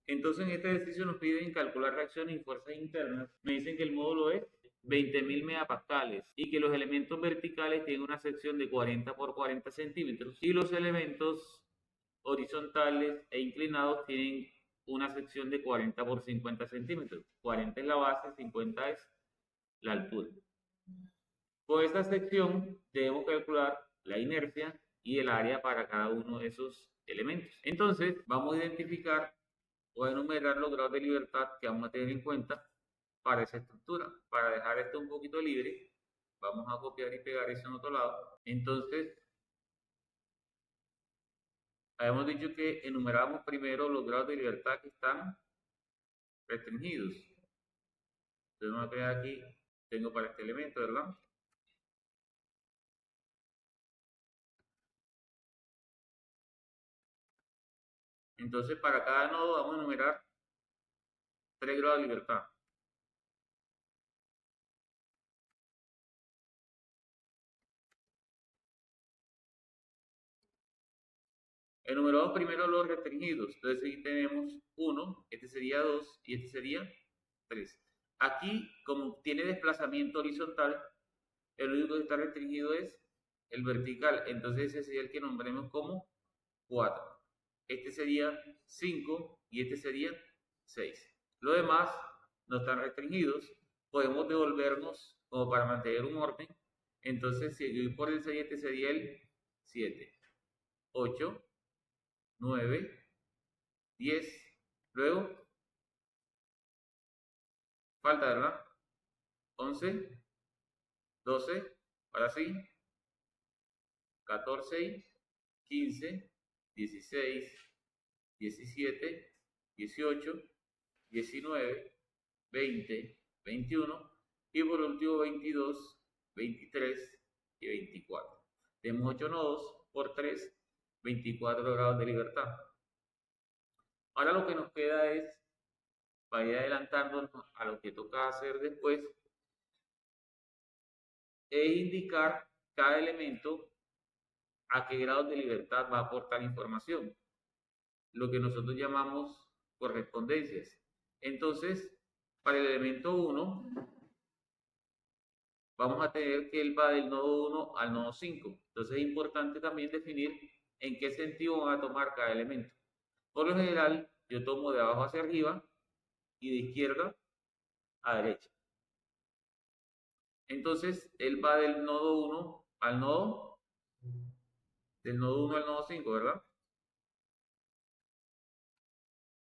Entonces en este ejercicio nos piden calcular reacciones y fuerzas internas. Me dicen que el módulo es 20.000 megapascales y que los elementos verticales tienen una sección de 40 por 40 centímetros y los elementos horizontales e inclinados tienen una sección de 40 por 50 centímetros. 40 es la base, 50 es la altura. Por esta sección debemos calcular la inercia y el área para cada uno de esos elementos. Entonces vamos a identificar o a enumerar los grados de libertad que vamos a tener en cuenta para esa estructura. Para dejar esto un poquito libre, vamos a copiar y pegar eso en otro lado. Entonces, habíamos dicho que enumeramos primero los grados de libertad que están restringidos. Entonces, vamos a crear aquí, tengo para este elemento, ¿verdad? Entonces, para cada nodo vamos a enumerar 3 grados de libertad. Enumeramos primero los restringidos. Entonces, aquí tenemos 1, este sería 2 y este sería 3. Aquí, como tiene desplazamiento horizontal, el único que está restringido es el vertical. Entonces, ese sería el que nombremos como 4. Este sería 5 y este sería 6. Lo demás no están restringidos. Podemos devolvernos como para mantener un orden. Entonces, si yo voy por el 6, este sería el 7, 8, 9, 10. Luego, falta, ¿verdad? 11, 12, ahora sí, 14, 15, 16, 17, 18, 19, 20, 21 y por último 22, 23 y 24. Tenemos 8 nodos por 3, 24 grados de libertad. Ahora lo que nos queda es, para ir adelantándonos a lo que toca hacer después, es indicar cada elemento a qué grados de libertad va a aportar información, lo que nosotros llamamos correspondencias. Entonces, para el elemento 1, vamos a tener que él va del nodo 1 al nodo 5. Entonces es importante también definir en qué sentido van a tomar cada elemento. Por lo general, yo tomo de abajo hacia arriba y de izquierda a derecha. Entonces, él va del nodo 1 al nodo, del nodo 1 al nodo 5, ¿verdad?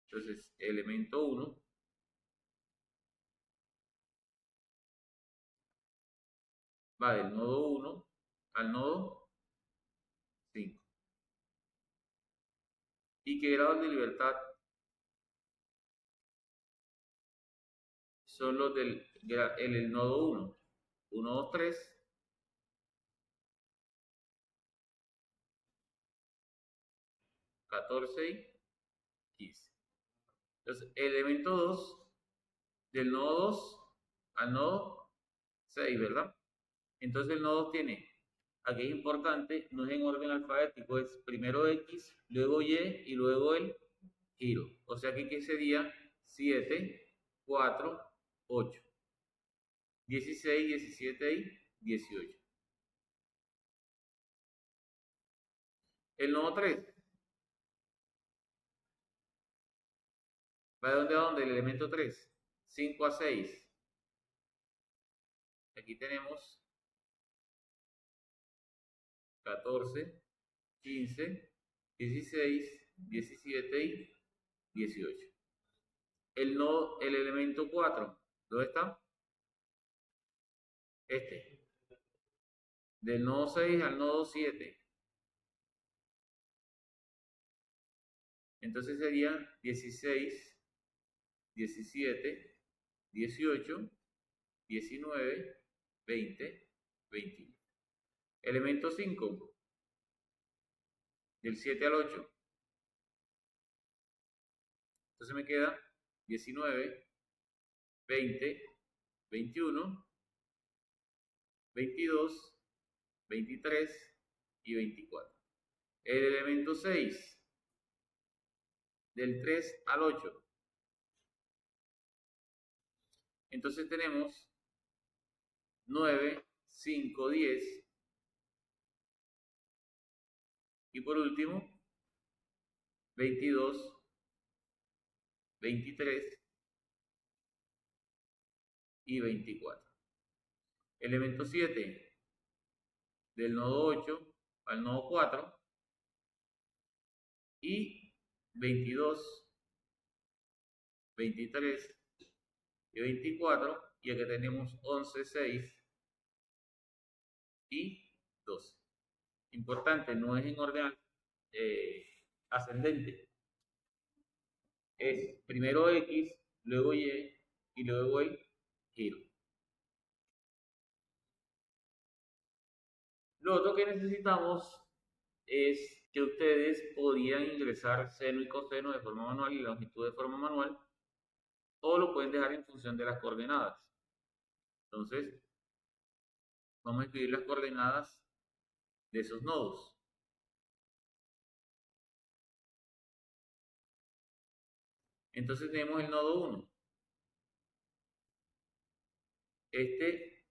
Entonces, elemento 1 va del nodo 1 al nodo 5. ¿Y qué grados de libertad son los del el nodo 1? 1, 2, 3, 14 y 15. Entonces, el elemento 2, del nodo 2 al nodo 6, ¿verdad? Entonces el nodo 2 tiene, aquí es importante, no es en orden alfabético, es primero X, luego Y y luego el giro. O sea que ¿qué sería? 7, 4, 8, 16, 17 y 18. El nodo 3, ¿va de dónde a dónde? El elemento 3, 5 a 6. Aquí tenemos 14, 15, 16, 17 y 18. El elemento 4, ¿dónde está? Este. Del nodo 6 al nodo 7. Entonces sería 16, 17, 18, 19, 20, 21. Elemento 5, del 7 al 8. Entonces me queda 19, 20, 21, 22, 23 y 24. El elemento 6, del 3 al 8. Entonces tenemos 9, 5, 10 y por último 22, 23 y 24. Elemento 7 del nodo 8 al nodo 4 y 22, 23 y 24, y acá tenemos 11, 6 y 12. Importante, no es en orden eh, ascendente, es primero X, luego Y y luego el giro. Lo otro que necesitamos es que ustedes podían ingresar seno y coseno de forma manual y longitud de forma manual, o lo pueden dejar en función de las coordenadas. Entonces, vamos a escribir las coordenadas de esos nodos. Entonces tenemos el nodo 1. Este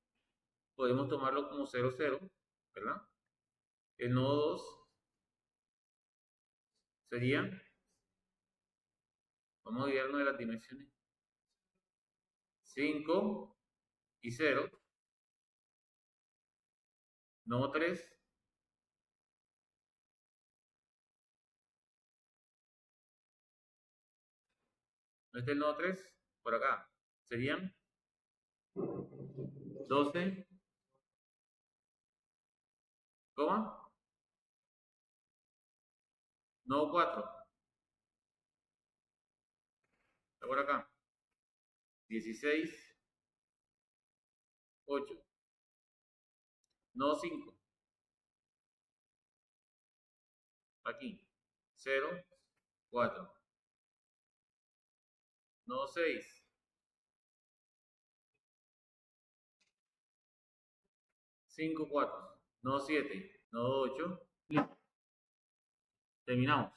podemos tomarlo como 0, 0, ¿verdad? El nodo 2 sería, vamos a guiarnos de las dimensiones, 5 y 0. Nodo 3, ¿no está el nodo 3? Por acá. Serían 12, ¿cómo? Nodo 4, está por acá. 16, 8. Nodo 5, aquí. 0, 4. Nodo 6, 5, 4. Nodo 7, nodo 8. Listo. Terminamos.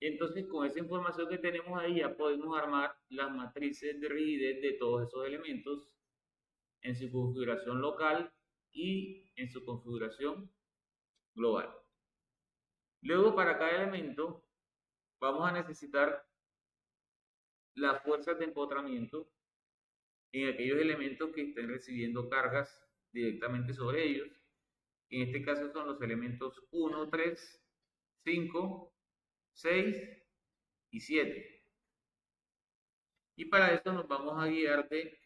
Entonces, con esa información que tenemos ahí, ya podemos armar las matrices de rigidez de todos esos elementos en su configuración local y en su configuración global. Luego, para cada elemento, vamos a necesitar las fuerzas de empotramiento en aquellos elementos que estén recibiendo cargas directamente sobre ellos. En este caso son los elementos 1, 3, 5, 6 y 7. Y para eso nos vamos a guiar de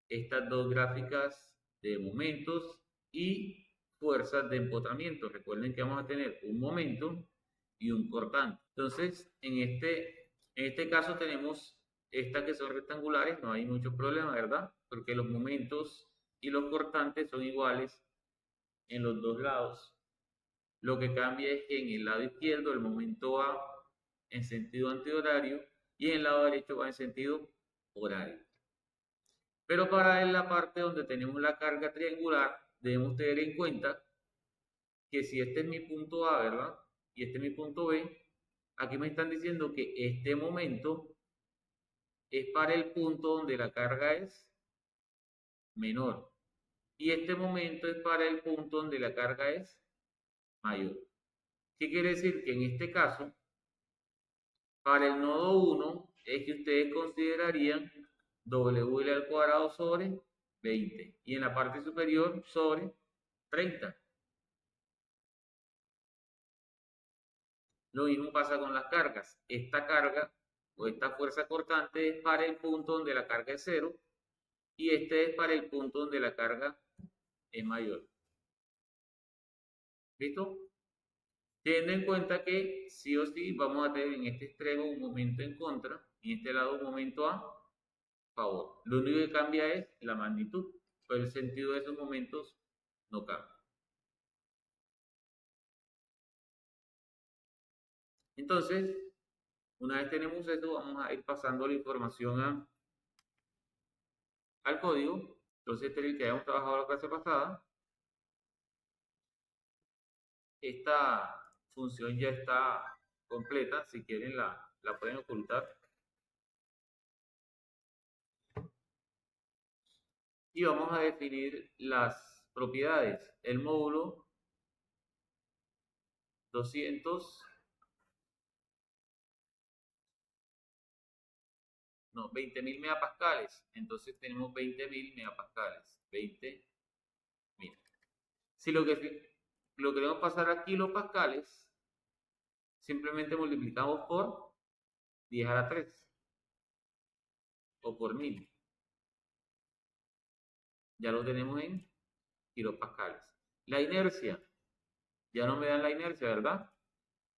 estas dos gráficas de momentos y fuerzas de empotramiento. Recuerden que vamos a tener un momento y un cortante. Entonces, en este caso tenemos estas que son rectangulares, no hay mucho problema, ¿verdad? Porque los momentos y los cortantes son iguales en los dos lados. Lo que cambia es que en el lado izquierdo el momento va en sentido antihorario y en el lado derecho va en sentido horario. Pero para la parte donde tenemos la carga triangular, debemos tener en cuenta que si este es mi punto A, ¿verdad? Y este es mi punto B, aquí me están diciendo que este momento es para el punto donde la carga es menor. Y este momento es para el punto donde la carga es mayor. ¿Qué quiere decir? Que en este caso, para el nodo 1, es que ustedes considerarían W al cuadrado sobre 20. Y en la parte superior sobre 30. Lo mismo pasa con las cargas. Esta carga o esta fuerza cortante es para el punto donde la carga es 0 y este es para el punto donde la carga es mayor. ¿Listo? Teniendo en cuenta que sí o sí vamos a tener en este extremo un momento en contra y en este lado un momento a favor. Lo único que cambia es la magnitud, pero el sentido de esos momentos no cambia. Entonces, una vez tenemos esto, vamos a ir pasando la información al código. Entonces, este es el que habíamos trabajado la clase pasada. función ya está completa. Si quieren la pueden ocultar. Y vamos a definir las propiedades. El módulo 200, no, 20.000 megapascales. Entonces tenemos 20.000 megapascales. 20.000. Si lo queremos pasar a kilopascales, simplemente multiplicamos por 10 a la 3 o por 1000. Ya lo tenemos en kilopascales. La inercia, ya no me dan la inercia, ¿verdad?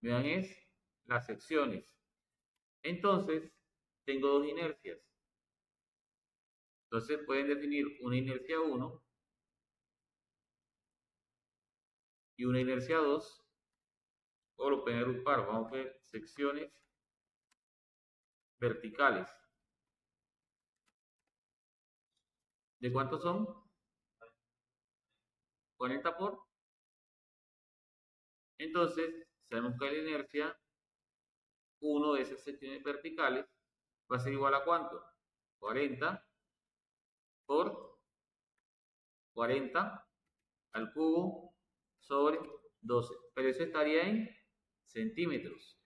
Me dan es las secciones. Entonces, tengo dos inercias. Entonces pueden definir una inercia 1 y una inercia 2, o lo pueden agrupar. Vamos a ver secciones verticales. ¿De cuántos son? 40 por. Entonces, sabemos que la inercia 1 de esas secciones verticales va a ser igual a ¿cuánto? 40 por 40 al cubo sobre 12. Pero eso estaría en centímetros.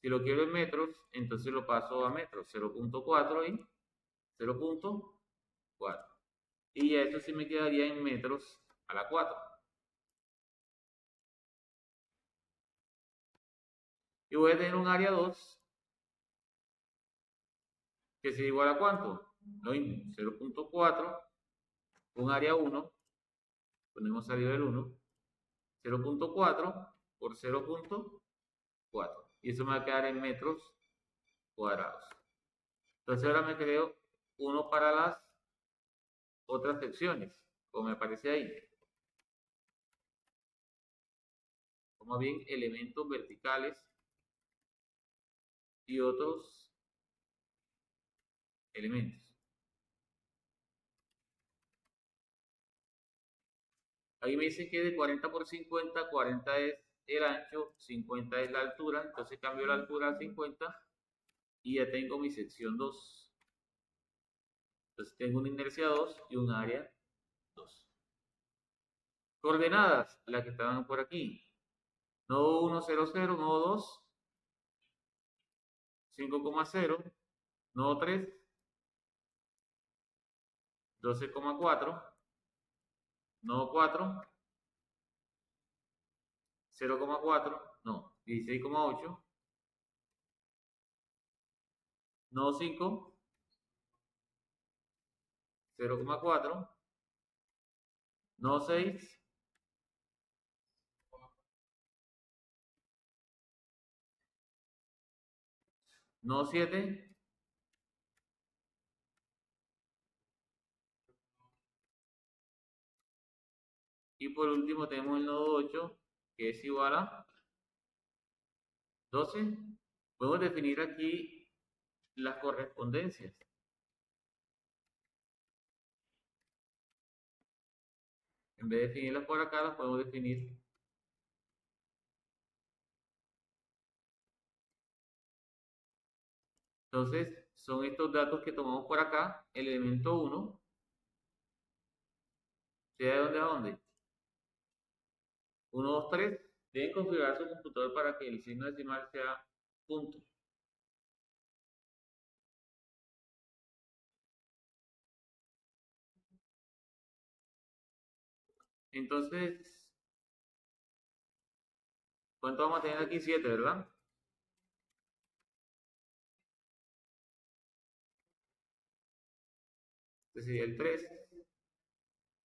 Si lo quiero en metros, entonces lo paso a metros. 0.4 y 0.4. Y ya eso sí me quedaría en metros a la 4. Y voy a tener un área 2 que es igual a ¿cuánto? Lo mismo, 0.4, un área 1, ponemos arriba del 1, 0.4 por 0.4. Y eso me va a quedar en metros cuadrados. Entonces ahora me creo uno para las otras secciones, como me aparece ahí. Como bien, elementos verticales y otros elementos. Ahí me dicen que de 40 por 50, 40 es el ancho, 50 es la altura, entonces cambio la altura a 50 y ya tengo mi sección 2. Entonces tengo una inercia 2 y un área 2. Coordenadas, las que estaban por aquí. Nodo 1, 0, 0, nodo 2, 5,0, nodo 3, 12,4, nodo 4, 0,4, no, 16,8, nodo 5, 0,4, nodo 6, nodo 7, y por último tenemos el nodo 8, que es igual a 12. Podemos definir aquí las correspondencias. En vez de definirlas por acá, las podemos definir. Entonces, son estos datos que tomamos por acá. El elemento 1, ¿sea de dónde a dónde? 1, 2, 3. Deben configurar su computador para que el signo decimal sea punto. Entonces, ¿cuánto vamos a tener aquí? 7, ¿verdad? Este sería el 3,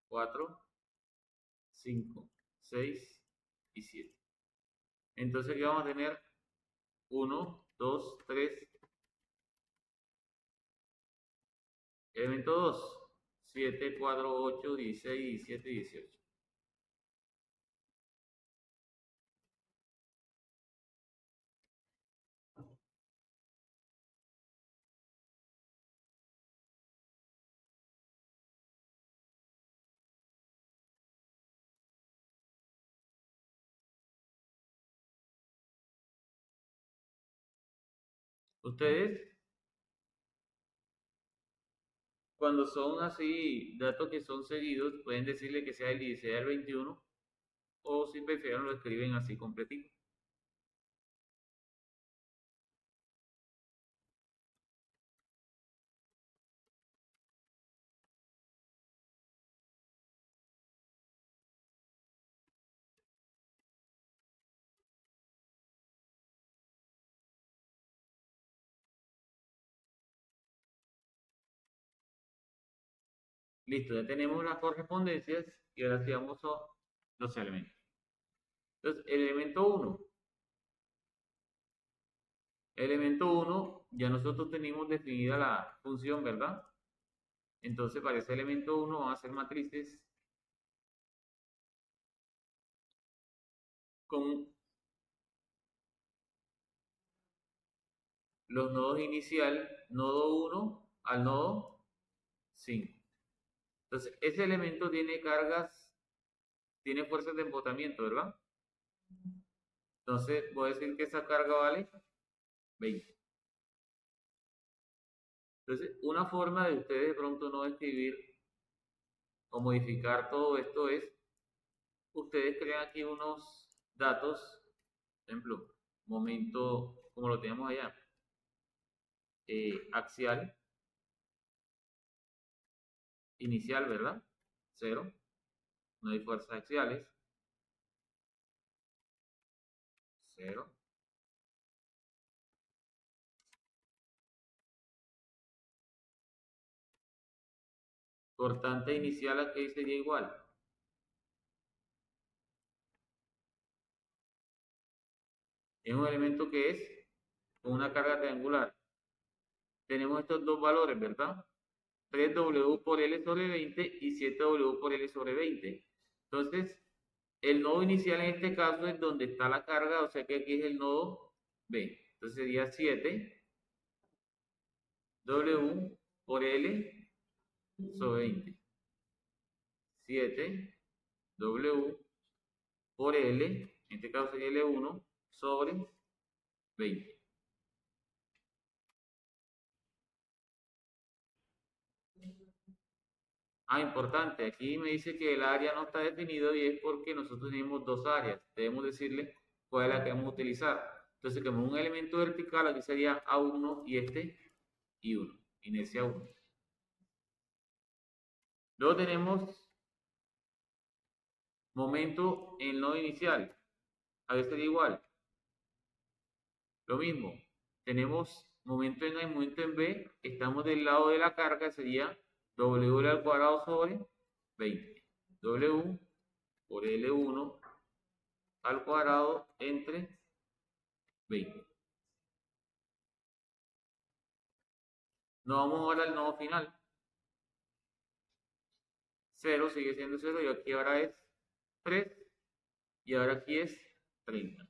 4, 5, 6 y 7. Entonces aquí vamos a tener 1, 2, 3. Elemento 2, 7, 4, 8, 16, 17, 18. Ustedes, cuando son así datos que son seguidos, pueden decirle que sea el 16 al 21 o si prefieren lo escriben así completito. Listo, ya tenemos las correspondencias y ahora sí vamos a los elementos. Entonces, elemento uno, ya nosotros tenemos definida la función, ¿verdad? Entonces, para ese elemento uno van a ser matrices con los nodos inicial, nodo 1 al nodo 5. Entonces, ese elemento tiene cargas, tiene fuerzas de embotamiento, ¿verdad? Entonces, voy a decir que esa carga vale 20. Entonces, una forma de ustedes de pronto no escribir o modificar todo esto es, ustedes crean aquí unos datos, por ejemplo, momento, como lo tenemos allá, axial, inicial, ¿verdad? 0, no hay fuerzas axiales, 0. Cortante inicial aquí sería igual. Es un elemento que es con una carga triangular. Tenemos estos dos valores, ¿verdad? 3W por L sobre 20 y 7W por L sobre 20. Entonces, el nodo inicial en este caso es donde está la carga, o sea que aquí es el nodo B. Entonces sería 7W por L sobre 20. 7W por L, en este caso sería L1 sobre 20. Ah, importante, aquí me dice que el área no está definido y es porque nosotros tenemos dos áreas. Debemos decirle cuál es la que vamos a utilizar. Entonces, como un elemento vertical, aquí sería A1 y este I1, inercia 1. Luego tenemos momento en nodo inicial. Aquí sería igual. Lo mismo. Tenemos momento en A y momento en B. Estamos del lado de la carga, sería W al cuadrado sobre 20. W por L1 al cuadrado entre 20. No vamos ahora al nodo final. 0 sigue siendo 0 y aquí ahora es 3 y ahora aquí es 30.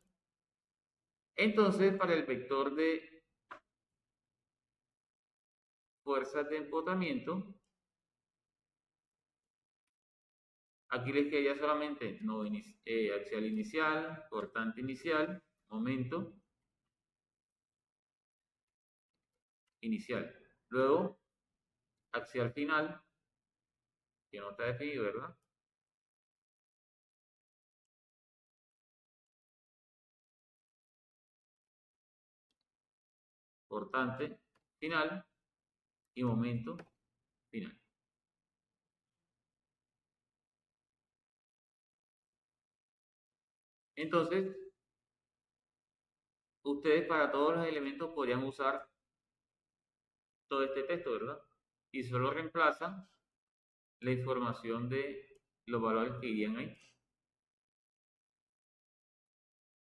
Entonces, para el vector de fuerzas de empotamiento, aquí les quedaría solamente nodo axial inicial, cortante inicial, momento inicial. Luego, axial final, que no está definido, ¿verdad? Cortante final y momento final. Entonces, ustedes para todos los elementos podrían usar todo este texto, ¿verdad? Y solo reemplazan la información de los valores que irían ahí.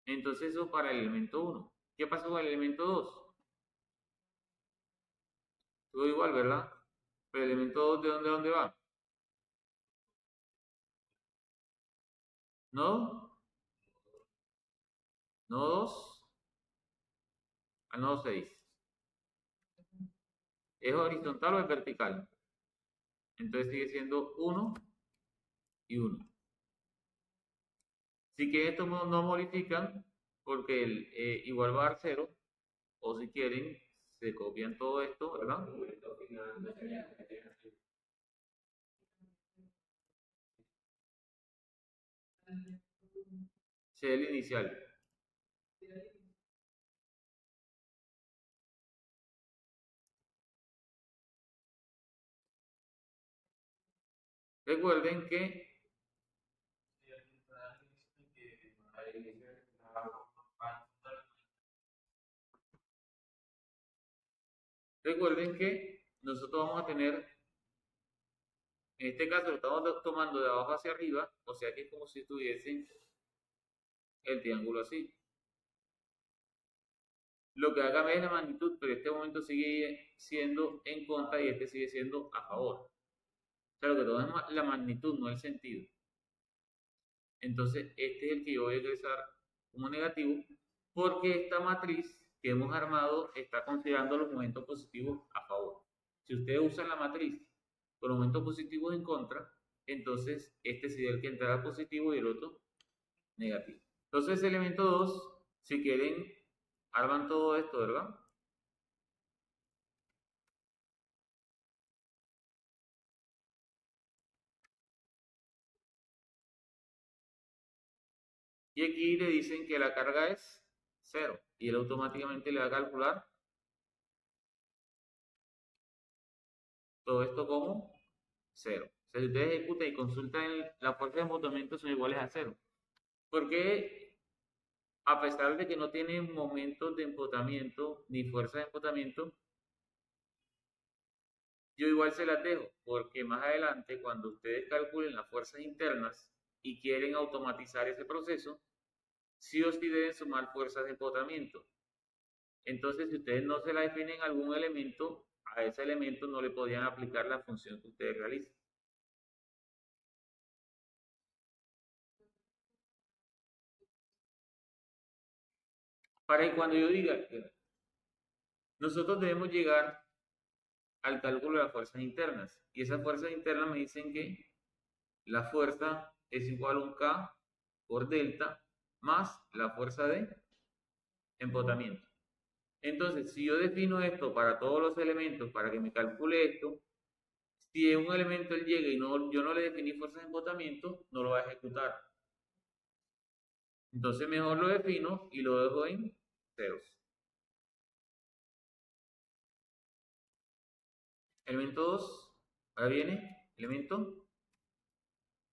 Entonces eso para el elemento 1. ¿Qué pasa con el elemento 2? Todo igual, ¿verdad? Pero el elemento 2, ¿de dónde va? ¿Nodo? ¿Nodo 2? Al nodo 6. ¿Es horizontal o es vertical? Entonces sigue siendo 1 y 1. Si quieren esto no modifican, porque el igual va a dar 0, o si quieren, se copian todo esto, ¿verdad? Ese es el inicial. Recuerden que Recuerden que nosotros vamos a tener, en este caso lo estamos tomando de abajo hacia arriba, o sea que es como si tuviesen el triángulo así. Lo que haga es la magnitud, pero este momento sigue siendo en contra y este sigue siendo a favor. O sea, lo que tomamos es la magnitud, no el sentido. Entonces, este es el que yo voy a ingresar como negativo, porque esta matriz que hemos armado está considerando los momentos positivos a favor. Si ustedes usan la matriz con los momentos positivos en contra, entonces este sería el que entrará positivo y el otro negativo. Entonces, elemento 2, si quieren, arman todo esto, ¿verdad? Y aquí le dicen que la carga es 0 y él automáticamente le va a calcular todo esto como 0. O sea, si ustedes ejecutan y consultan las fuerzas de embotamiento son iguales a 0. Porque a pesar de que no tienen momentos de embotamiento ni fuerza de embotamiento, yo igual se las dejo, porque más adelante cuando ustedes calculen las fuerzas internas y quieren automatizar ese proceso, sí o sí deben sumar fuerzas de embotamiento. Entonces, si ustedes no se la definen algún elemento, a ese elemento no le podían aplicar la función que ustedes realicen. Para que cuando yo diga que nosotros debemos llegar al cálculo de las fuerzas internas, y esas fuerzas internas me dicen que la fuerza es igual a un K por delta más la fuerza de embotamiento. Entonces, si yo defino esto para todos los elementos, para que me calcule esto, si en un elemento él llega y yo no le definí fuerza de embotamiento, no lo va a ejecutar. Entonces mejor lo defino y lo dejo en ceros. Elemento 2, ahora viene elemento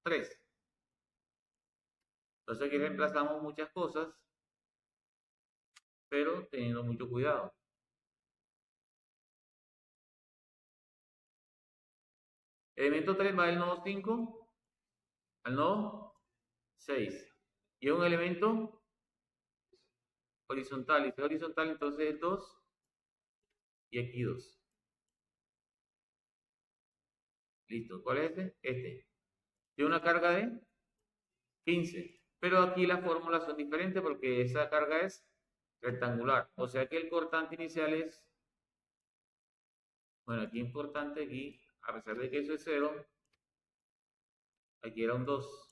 3. Entonces aquí reemplazamos muchas cosas, pero teniendo mucho cuidado. Elemento 3 va del nodo 5 al nodo 6. Y es un elemento horizontal. Y si es horizontal, entonces es 2 y aquí 2. Listo. ¿Cuál es este? Este. Tiene una carga de 15. Pero aquí las fórmulas son diferentes porque esa carga es rectangular. O sea que el cortante inicial es, bueno, aquí importante, aquí, a pesar de que eso es 0, aquí era un 2.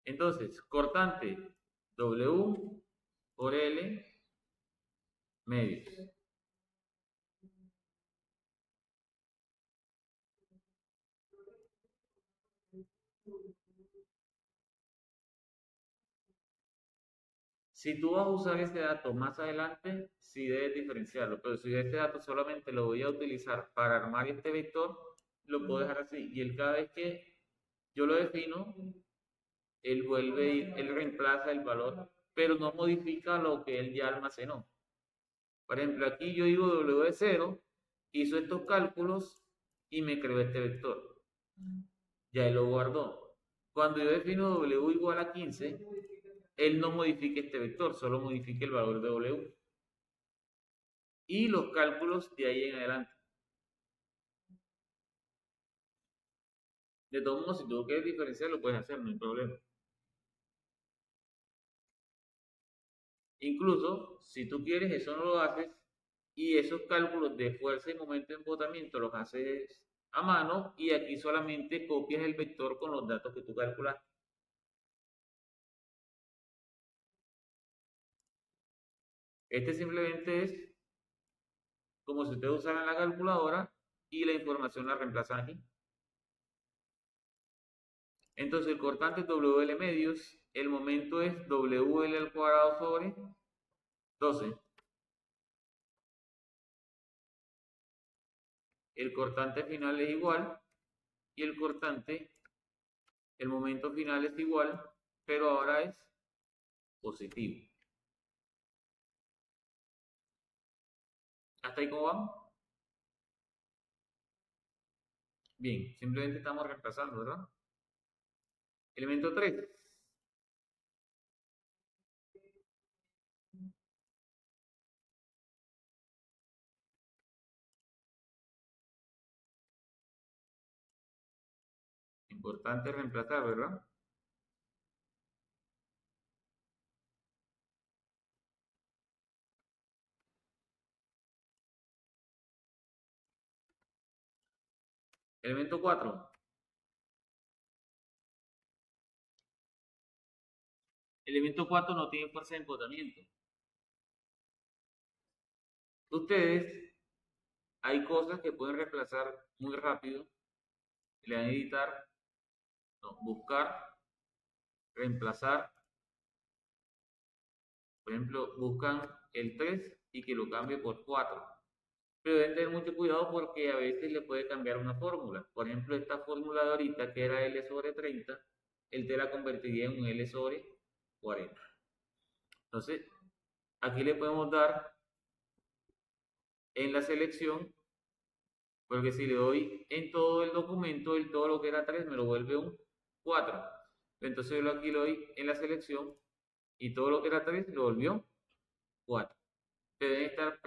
Entonces, cortante W por L medios. Si tú vas a usar este dato más adelante, sí debes diferenciarlo, pero si este dato solamente lo voy a utilizar para armar este vector, lo puedo dejar así. Y él cada vez que yo lo defino, él vuelve, él reemplaza el valor, pero no modifica lo que él ya almacenó. Por ejemplo, aquí yo digo W de 0, hizo estos cálculos y me creó este vector. Ya él lo guardó. Cuando yo defino W igual a 15, él no modifica este vector, solo modifica el valor de W. Y los cálculos de ahí en adelante. De todos modos, si tú quieres diferenciar, lo puedes hacer, no hay problema. Incluso, si tú quieres, eso no lo haces y esos cálculos de fuerza y momento de embotamiento los haces a mano y aquí solamente copias el vector con los datos que tú calculaste. Este simplemente es como si ustedes usaran la calculadora y la información la reemplazan aquí. Entonces el cortante es WL medios, el momento es WL al cuadrado sobre 12. El cortante final es igual y el cortante, el momento final es igual, pero ahora es positivo. ¿Hasta ahí cómo vamos? Bien, simplemente estamos reemplazando, ¿verdad? Elemento 3. Importante reemplazar, ¿verdad? Elemento 4. Elemento 4 no tiene fuerza de embotamiento. Ustedes, hay cosas que pueden reemplazar muy rápido. Le dan a editar, no, buscar, reemplazar. Por ejemplo, buscan el 3 y que lo cambie por 4. Pero deben tener mucho cuidado porque a veces le puede cambiar una fórmula. Por ejemplo, esta fórmula de ahorita, que era L sobre 30, él te la convertiría en un L sobre 40. Entonces, aquí le podemos dar en la selección, porque si le doy en todo el documento, el todo lo que era 3 me lo vuelve un 4. Entonces yo aquí lo doy en la selección y todo lo que era 3 lo volvió 4. Deben estar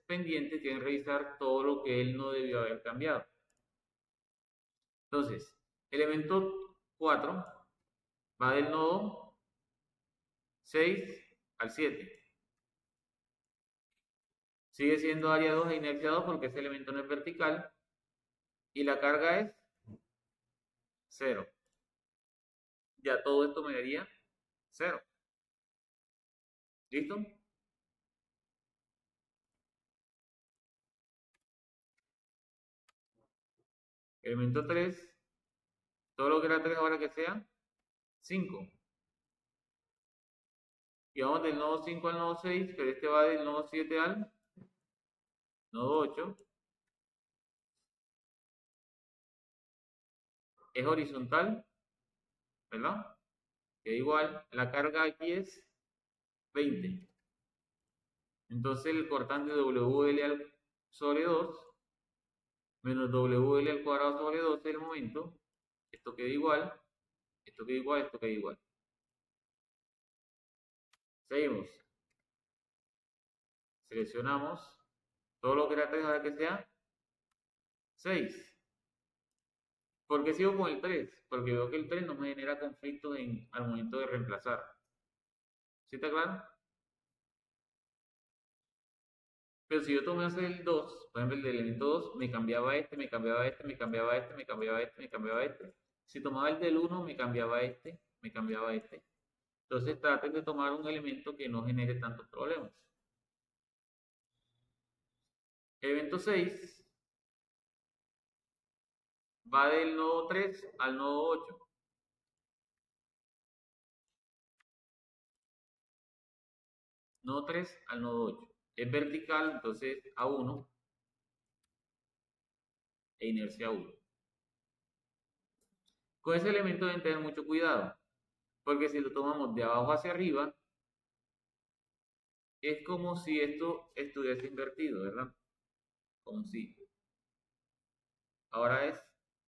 pendientes, deben revisar todo lo que él no debió haber cambiado. Entonces, elemento 4 va del nodo 6 al 7. Sigue siendo área 2 e inercia 2 porque ese elemento no es vertical. Y la carga es 0. Ya todo esto me daría 0. ¿Listo? Elemento 3. Todo lo que era 3 ahora que sea 5. Y vamos del nodo 5 al nodo 6, pero este va del nodo 7 al nodo 8. Es horizontal, ¿verdad? Que igual, la carga aquí es 20. Entonces el cortante WL sobre 2 menos WL al cuadrado sobre 12 el momento, esto queda igual, esto queda igual, esto queda igual. Seguimos. Seleccionamos todo lo que era 3 ahora que sea 6. ¿Por qué sigo con el 3? Porque veo que el 3 no me genera conflicto al momento de reemplazar. ¿Sí está claro? Pero si yo tomé el 2, por ejemplo el del elemento 2, me cambiaba este, me cambiaba este, me cambiaba este, me cambiaba este, me cambiaba este. Si tomaba el del 1, me cambiaba este, me cambiaba este. Entonces traten de tomar un elemento que no genere tantos problemas. Elemento 6 va del nodo 3 al nodo 8. Nodo 3 al nodo 8. Es vertical, entonces A1 e inercia 1. Con ese elemento deben tener mucho cuidado, porque si lo tomamos de abajo hacia arriba, es como si esto estuviese invertido, ¿verdad? Como si. Ahora es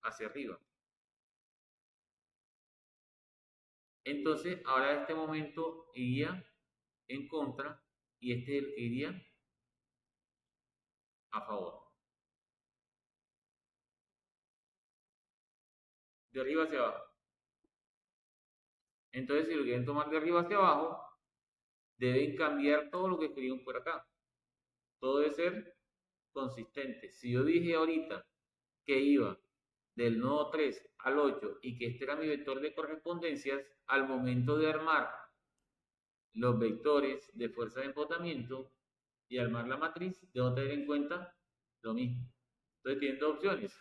hacia arriba. Entonces, ahora este momento iría en contra y este iría a favor. De arriba hacia abajo. Entonces, si lo quieren tomar de arriba hacia abajo, deben cambiar todo lo que escribieron por acá. Todo debe ser consistente. Si yo dije ahorita que iba del nodo 3 al 8 y que este era mi vector de correspondencias, al momento de armar los vectores de fuerza de embotamiento, y armar la matriz, debo tener en cuenta lo mismo. Entonces tienen dos opciones.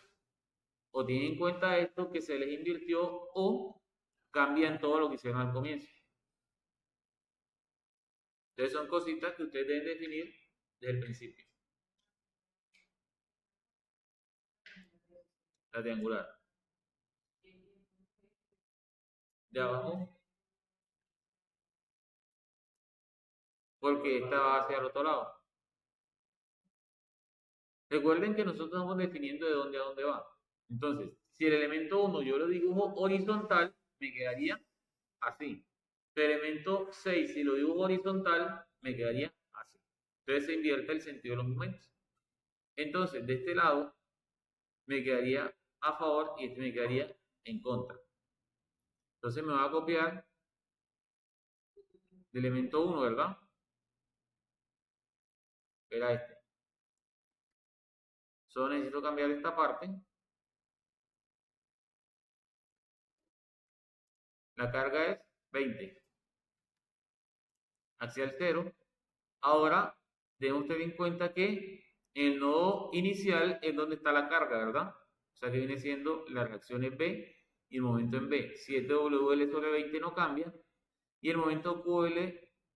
O tienen en cuenta esto que se les invirtió o cambian todo lo que hicieron al comienzo. Entonces son cositas que ustedes deben definir desde el principio. La triangular. De abajo. Porque esta va hacia el otro lado. Recuerden que nosotros estamos definiendo de dónde a dónde va. Entonces, si el elemento 1 yo lo dibujo horizontal, me quedaría así. El elemento 6, si lo dibujo horizontal, me quedaría así. Entonces se invierte el sentido de los momentos. Entonces, de este lado, me quedaría a favor y este me quedaría en contra. Entonces me va a copiar el elemento 1, ¿verdad? Era este. Solo necesito cambiar esta parte. La carga es 20. Axial 0. Ahora, debemos tener en cuenta que el nodo inicial es donde está la carga, ¿verdad? O sea que viene siendo la reacción en B y el momento en B. 7WL sobre 20 no cambia. Y el momento QL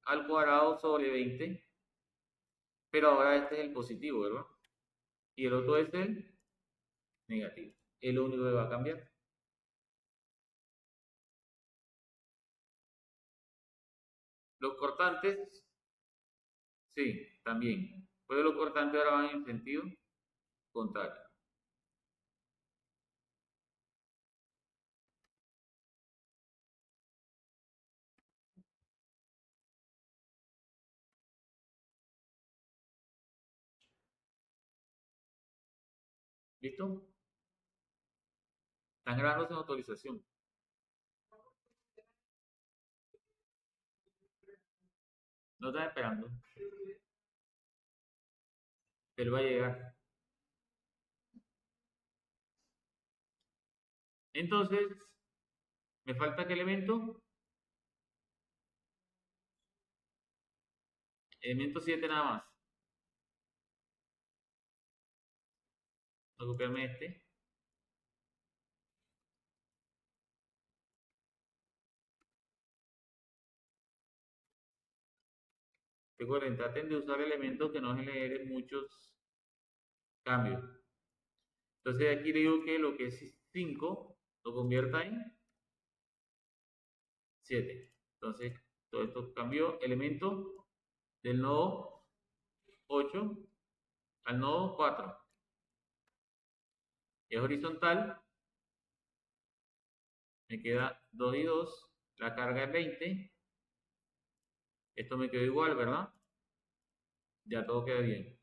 al cuadrado sobre 20. Pero ahora este es el positivo, ¿verdad? Y el otro es el negativo. Es lo único que va a cambiar. Los cortantes, sí, también. Pues los cortantes ahora van en sentido contrario. ¿Listo? Están grabando sin autorización. No están esperando. Él va a llegar. Entonces, ¿me falta qué elemento? Elemento 7 nada más. Voy a copiarme este. Recuerden, traten de usar elementos que no generen muchos cambios. Entonces aquí le digo que lo que es 5 lo convierta en 7. Entonces, todo esto cambió. Elemento del nodo 8 al nodo 4. Es horizontal. Me queda 2 y 2. La carga es 20. Esto me quedó igual, ¿verdad? Ya todo queda bien.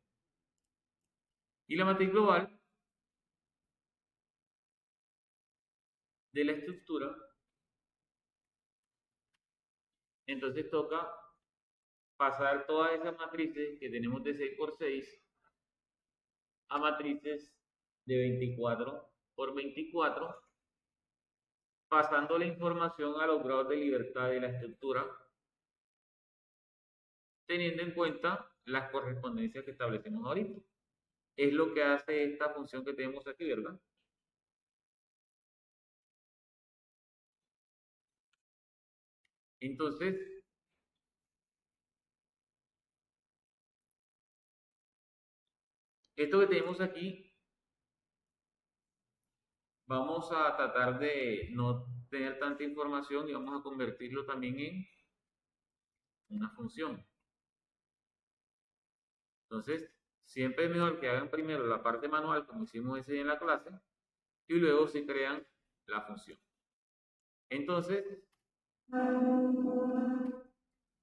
Y la matriz global de la estructura, entonces toca pasar todas esas matrices que tenemos de 6 por 6 a matrices de 24 por 24, pasando la información a los grados de libertad de la estructura, teniendo en cuenta las correspondencias que establecemos ahorita. Es lo que hace esta función que tenemos aquí, ¿verdad? Entonces, esto que tenemos aquí, vamos a tratar de no tener tanta información y vamos a convertirlo también en una función. Entonces, siempre es mejor que hagan primero la parte manual, como hicimos ese en la clase, y luego se crean la función. Entonces,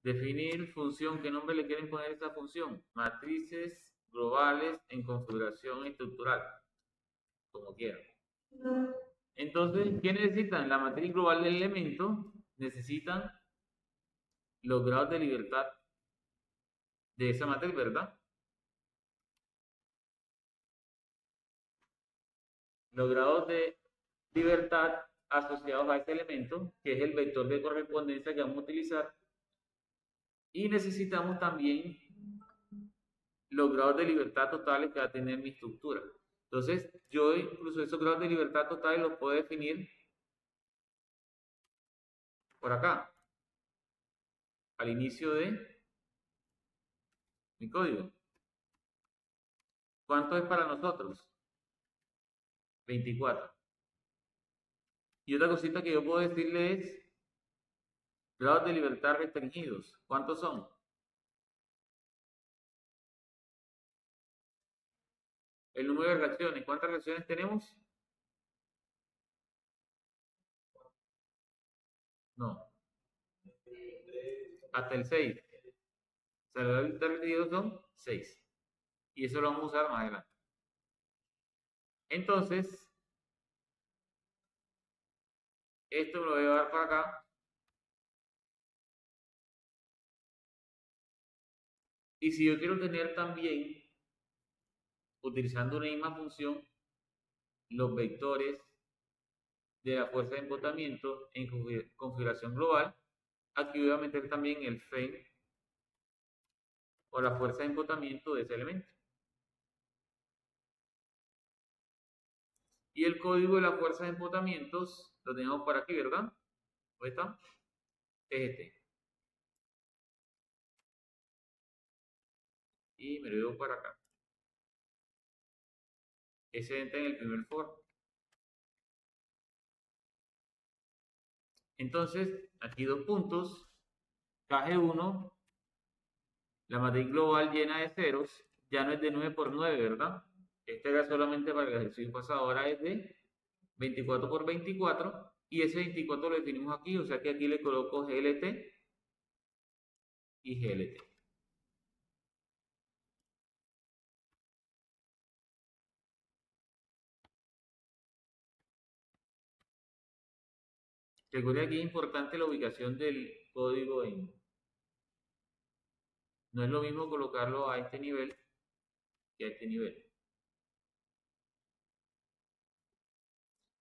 definir función, ¿qué nombre le quieren poner a esta función? Matrices globales en configuración estructural, como quieran. Entonces, ¿qué necesitan? La matriz global del elemento, necesitan los grados de libertad de esa matriz, ¿verdad? Los grados de libertad asociados a este elemento, que es el vector de correspondencia que vamos a utilizar. Y necesitamos también los grados de libertad totales que va a tener mi estructura. Entonces, yo incluso esos grados de libertad totales los puedo definir por acá, al inicio de mi código. ¿Cuánto es para nosotros? 24. Y otra cosita que yo puedo decirle es grados de libertad restringidos. ¿Cuántos son? El número de reacciones. ¿Cuántas reacciones tenemos? No, hasta el 6. O sea, los grados de libertad restringidos son 6. Y eso lo vamos a usar más adelante. Entonces, esto me lo voy a dar para acá. Y si yo quiero tener también, utilizando una misma función, los vectores de la fuerza de embotamiento en configuración global, aquí voy a meter también el FEM o la fuerza de embotamiento de ese elemento. Y el código de la fuerza de embotamientos lo tenemos por aquí, ¿verdad? ¿Dónde está? Es este. Y me lo llevo para acá. Ese entra en el primer for. Entonces, aquí dos puntos. KG1, la matriz global llena de ceros, ya no es de 9 por 9, ¿verdad? Este era solamente para el ejercicio pasado, ahora es de 24 por 24, y ese 24 lo definimos aquí, o sea que aquí le coloco GLT y GLT. Recuerda que es importante la ubicación del código no es lo mismo colocarlo a este nivel que a este nivel.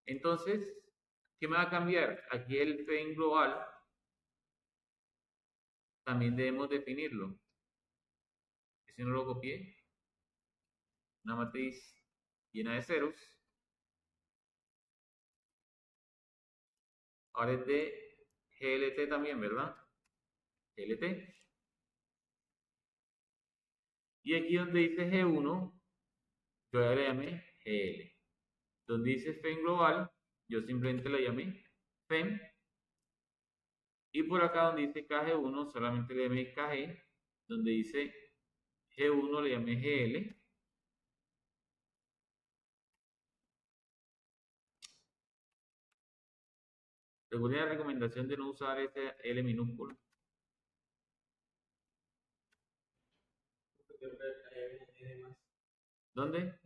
Entonces, ¿qué me va a cambiar? Aquí el FEM global también debemos definirlo. Si no lo copié, una matriz llena de ceros. Ahora es de GLT también, ¿verdad? GLT. Y aquí donde dice G1, yo ya le llamé GL. Donde dice FEM global, yo simplemente le llamé FEM. Y por acá donde dice KG1, solamente le llamé KG. Donde dice G1 le llamé GL. Recuerden la recomendación de no usar ese L minúsculo. ¿Dónde?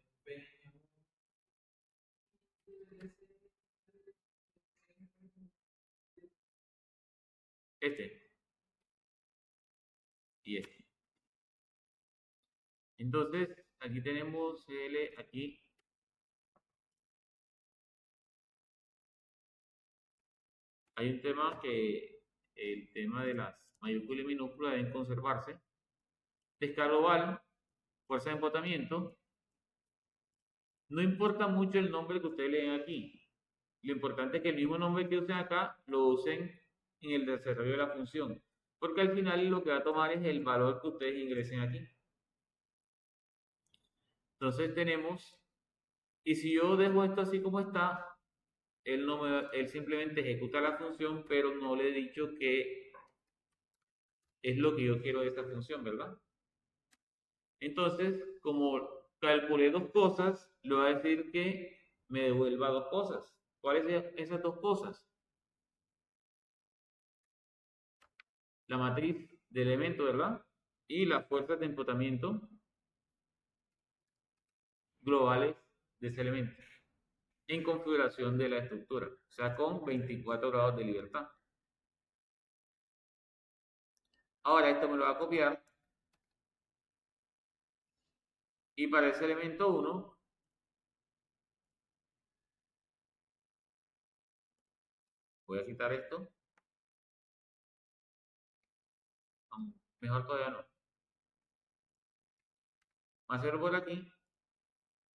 Este y este. Entonces, aquí tenemos L, aquí. Hay un tema que el tema de las mayúsculas y minúsculas deben conservarse. Pesca global, fuerza de embotamiento. No importa mucho el nombre que ustedes leen aquí. Lo importante es que el mismo nombre que usen acá lo usen en el desarrollo de la función. Porque al final lo que va a tomar es el valor que ustedes ingresen aquí. Entonces tenemos, y si yo dejo esto así como está, él simplemente ejecuta la función, pero no le he dicho que es lo que yo quiero de esta función, ¿verdad? Entonces, como calculé dos cosas, le voy a decir que me devuelva dos cosas. ¿Cuáles son esas dos cosas? La matriz de elementos, ¿verdad? Y las fuerzas de embotamiento globales de ese elemento en configuración de la estructura, o sea, con 24 grados de libertad. Ahora esto me lo va a copiar y para ese elemento 1 voy a quitar esto. Mejor todavía no. más 0 por aquí,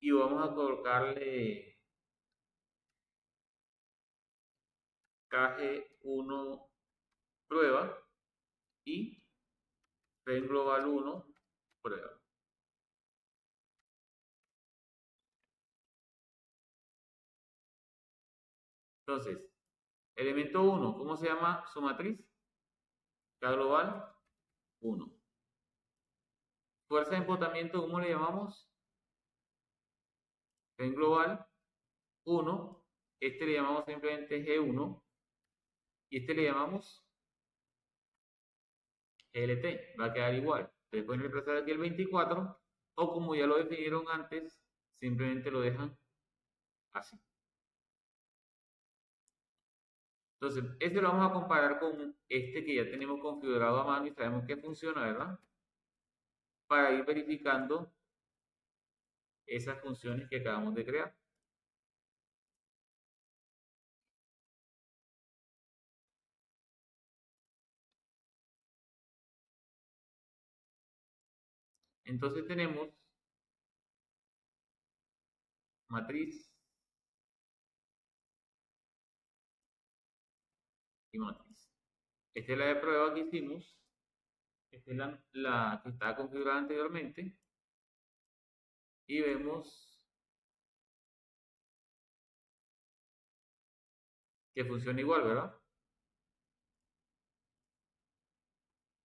y vamos a colocarle KG1 prueba y pen global 1 prueba. Entonces, elemento 1, ¿cómo se llama su matriz? K global 1. Fuerza de empotamiento, ¿cómo le llamamos? Pen global 1. Este le llamamos simplemente G1 y este le llamamos GLT. Va a quedar igual. Ustedes pueden reemplazar aquí el 24 o como ya lo definieron antes, simplemente lo dejan así. Entonces, este lo vamos a comparar con este que ya tenemos configurado a mano y sabemos que funciona, ¿verdad? Para ir verificando esas funciones que acabamos de crear. Entonces tenemos matriz y matriz. Esta es la de prueba que hicimos. Esta es la que estaba configurada anteriormente. Y vemos que funciona igual, ¿verdad?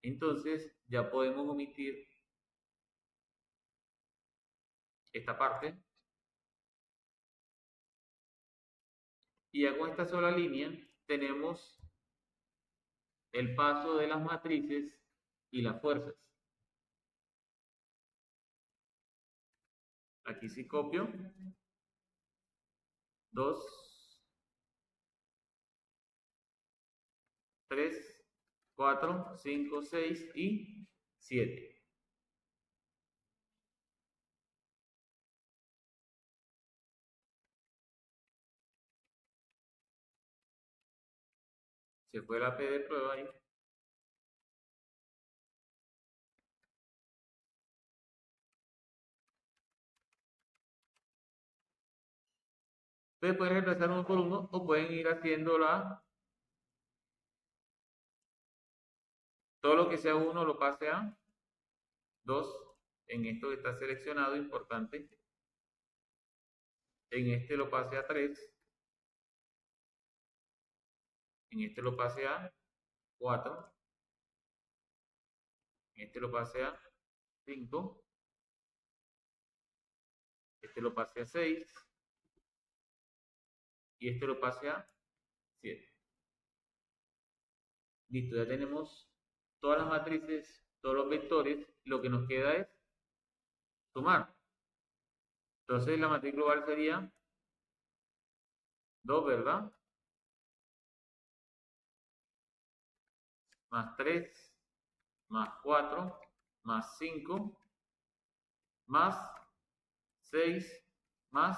Entonces ya podemos omitir esta parte. Y ya con esta sola línea tenemos el paso de las matrices y las fuerzas. Aquí sí copio 2, 3, 4, 5, 6 y 7. Se fue la P de prueba ahí. Ustedes pueden reemplazar uno por uno o pueden ir haciéndola. Todo lo que sea 1 lo pase a 2. En esto que está seleccionado, importante. En este lo pase a 3. En este lo pase a 4. En este lo pase a 5. Este lo pase a 6. Y este lo pase a 7. Listo, ya tenemos todas las matrices, todos los vectores. Lo que nos queda es sumar. Entonces la matriz global sería 2, ¿verdad? Más 3, más 4, más 5, más 6, más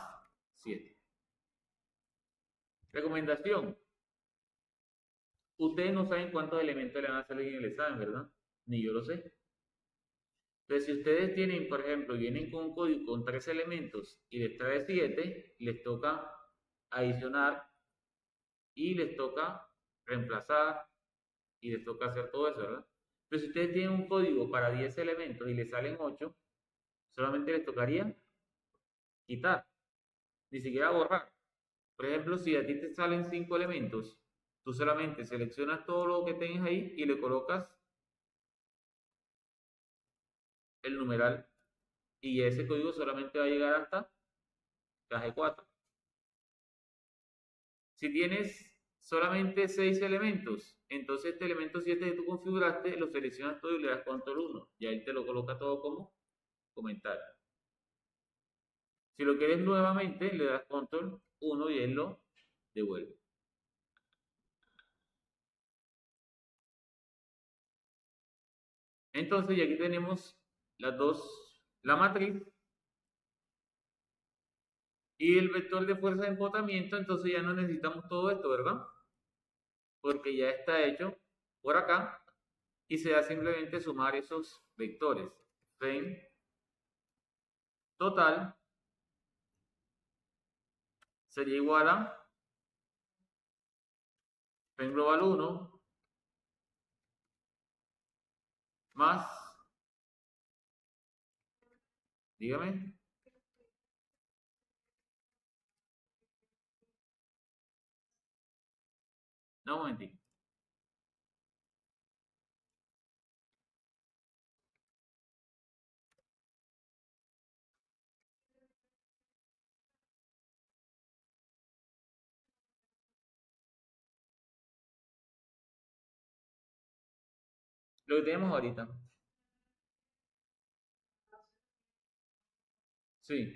7. Recomendación. Ustedes no saben cuántos elementos le van a salir en el examen, ¿verdad? Ni yo lo sé. Entonces, si ustedes tienen, por ejemplo, vienen con un código con 3 elementos y les trae 7, les toca adicionar y les toca reemplazar y les toca hacer todo eso, ¿verdad? Pero si ustedes tienen un código para 10 elementos y les salen 8, solamente les tocaría quitar, ni siquiera borrar. Por ejemplo, si a ti te salen 5 elementos, tú solamente seleccionas todo lo que tengas ahí y le colocas el numeral y ese código solamente va a llegar hasta caje 4. Si tienes solamente 6 elementos, entonces este elemento 7 que tú configuraste lo seleccionas todo y le das control 1 y ahí te lo coloca todo como comentario. Si lo quieres nuevamente, le das control 1 y él lo devuelve. Entonces, ya aquí tenemos las dos, la matriz y el vector de fuerza de empotamiento, entonces ya no necesitamos todo esto, ¿verdad? Porque ya está hecho por acá y se da simplemente sumar esos vectores. Pen total sería igual a P global 1 más, dígame, no, un momentito. Lo que tenemos ahorita. Sí.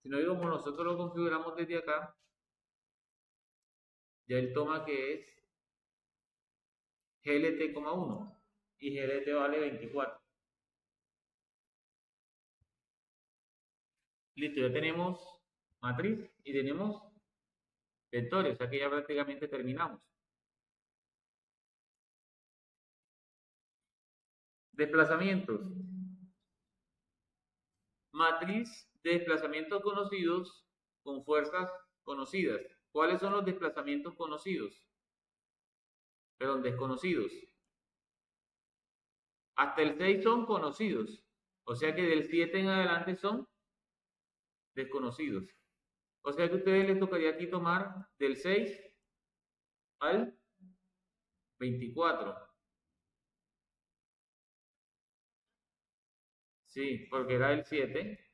Si no digamos nosotros lo configuramos desde acá, ya él toma que es GLT,1 y GLT vale 24. Listo, ya tenemos matriz y tenemos vectores, o sea que ya prácticamente terminamos. Desplazamientos. Matriz de desplazamientos conocidos con fuerzas conocidas. ¿Cuáles son los desplazamientos conocidos? Perdón, desconocidos. Hasta el 6 son conocidos. O sea que del 7 en adelante son desconocidos. O sea que a ustedes les tocaría aquí tomar del 6 al 24. Sí, porque era del 7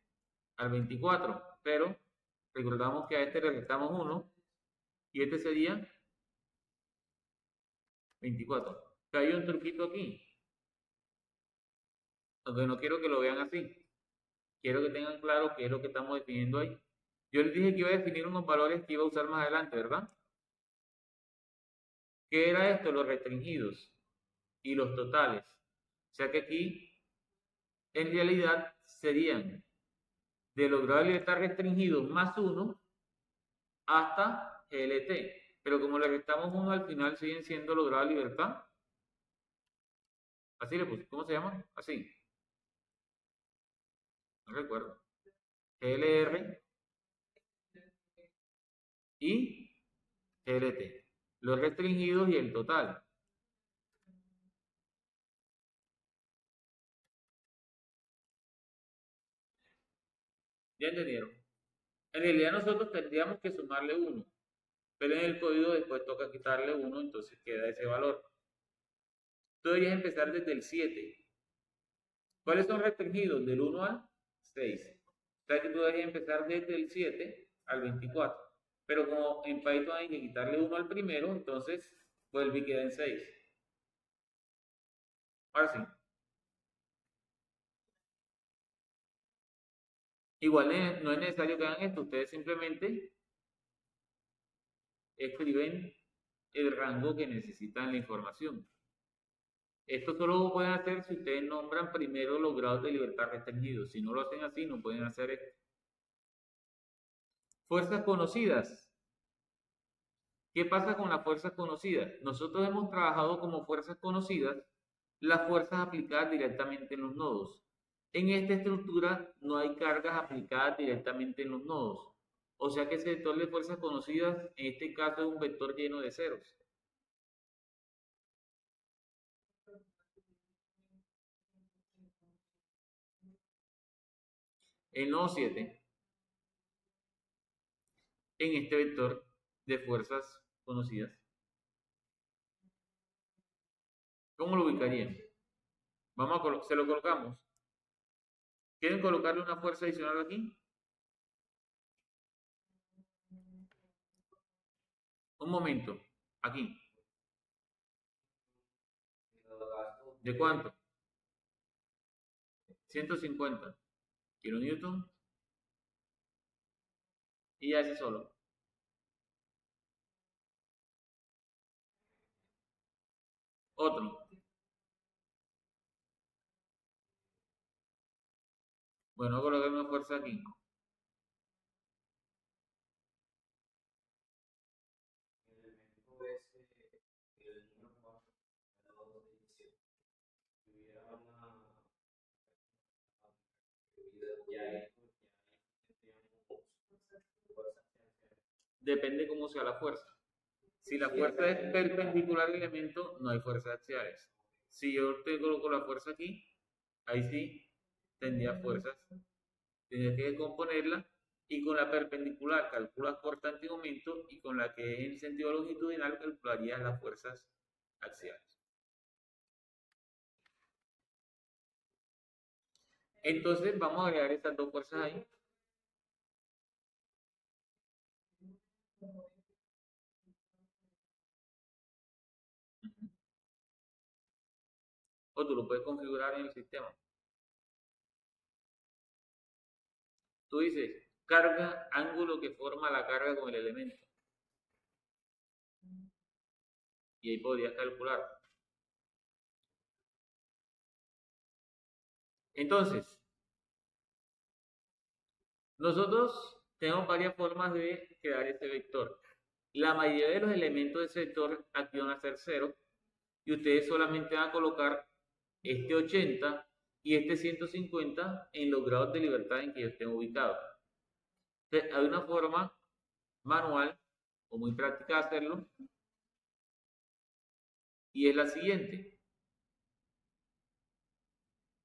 al 24. Pero recordamos que a este le restamos 1 y este sería 24. Que hay un truquito aquí. Aunque no quiero que lo vean así. Quiero que tengan claro qué es lo que estamos definiendo ahí. Yo les dije que iba a definir unos valores que iba a usar más adelante, ¿verdad? ¿Qué era esto? Los restringidos y los totales. O sea que aquí, en realidad, serían de los grados de libertad restringidos más 1 hasta GLT. Pero como le restamos 1 al final, siguen siendo los grados de libertad. Así le puse. ¿Cómo se llama? Así. No recuerdo. GLR y GLT. Los restringidos y el total. ¿Ya entendieron? En realidad nosotros tendríamos que sumarle 1, pero en el código después toca quitarle 1, entonces queda ese valor. Tú deberías empezar desde el 7. ¿Cuáles son restringidos? Del 1 al 6. O sea que tú deberías empezar desde el 7 al 24. Pero como en Python hay que quitarle 1 al primero, entonces vuelve y queda en 6. Ahora sí. Igual no es necesario que hagan esto, ustedes simplemente escriben el rango que necesitan la información. Esto solo lo pueden hacer si ustedes nombran primero los grados de libertad restringidos. Si no lo hacen así, no pueden hacer esto. Fuerzas conocidas. ¿Qué pasa con las fuerzas conocidas? Nosotros hemos trabajado como fuerzas conocidas las fuerzas aplicadas directamente en los nodos. En esta estructura no hay cargas aplicadas directamente en los nodos. O sea que ese vector de fuerzas conocidas, en este caso, es un vector lleno de ceros. El nodo 7, en este vector de fuerzas conocidas, ¿cómo lo ubicarían? Se lo colocamos. ¿Quieren colocarle una fuerza adicional aquí? Un momento. Aquí. ¿De cuánto? 150 kilonewton. Y ya ese solo. Otro. Bueno, voy a colocar una fuerza aquí. depende cómo sea la fuerza. Si la fuerza es perpendicular al elemento, no hay fuerzas axiales. Si yo te coloco la fuerza aquí, ahí sí tendría fuerzas. Tendría que descomponerla y con la perpendicular calculas cortante y momento y con la que es en sentido longitudinal calcularías las fuerzas axiales. Entonces vamos a agregar estas dos fuerzas ahí. O tú lo puedes configurar en el sistema. Tú dices, carga, ángulo que forma la carga con el elemento. Y ahí podrías calcular. Entonces, nosotros tenemos varias formas de crear este vector. La mayoría de los elementos de ese vector aquí van a ser 0 y ustedes solamente van a colocar este 80 y este 150 en los grados de libertad en que ellos estén ubicados. Entonces, hay una forma manual o muy práctica de hacerlo y es la siguiente.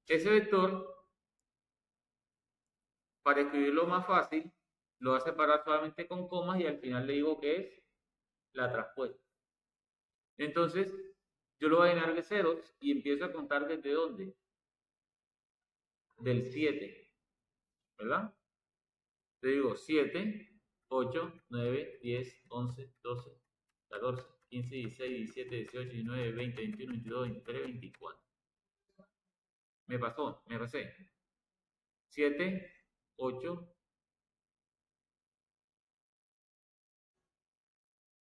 Ese vector, para escribirlo más fácil, lo voy a separar solamente con comas y al final le digo que es la traspuesta. Entonces, yo lo voy a llenar de ceros y empiezo a contar desde dónde. Del 7, ¿verdad? Te digo 7, 8, 9, 10, 11, 12, 14, 15, 16, 17, 18, 19, 20, 21, 22, 23, 24. Me pasé. 7, 8,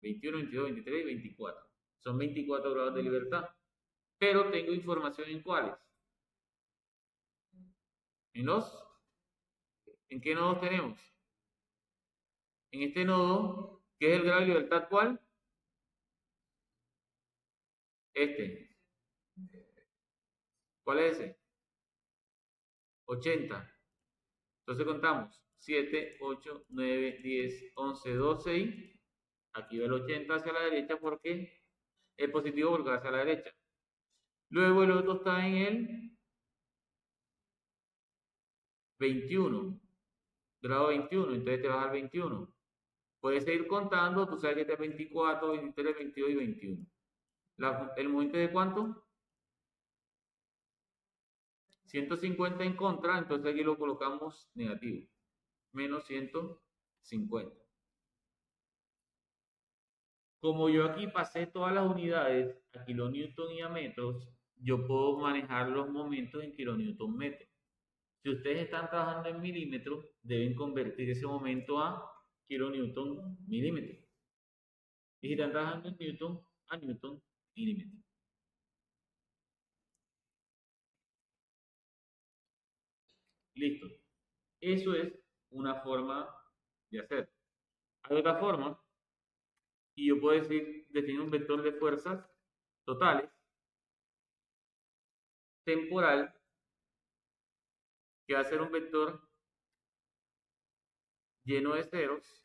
21, 22, 23 y 24. Son 24 grados de libertad. Pero tengo información en cuáles. ¿En qué nodos tenemos? En este nodo, ¿qué es el grado de libertad cuál? Este. ¿Cuál es ese? 80. Entonces contamos 7, 8, 9, 10, 11, 12 y aquí va el 80 hacia la derecha porque es positivo porque va hacia la derecha. Luego el otro está en el 21, grado 21, entonces te vas al 21. Puedes seguir contando, tú sabes que este es 24, 23, 22 y 21. ¿El momento de cuánto? 150 en contra, entonces aquí lo colocamos negativo. Menos 150. Como yo aquí pasé todas las unidades a kilonewton y a metros, yo puedo manejar los momentos en kilonewton metro. Si ustedes están trabajando en milímetros, deben convertir ese momento a kilonewton milímetro. Y si están trabajando en newton, a newton milímetro. Listo. Eso es una forma de hacer. Hay otra forma, y yo puedo decir, definir un vector de fuerzas totales, temporal, que va a ser un vector lleno de ceros,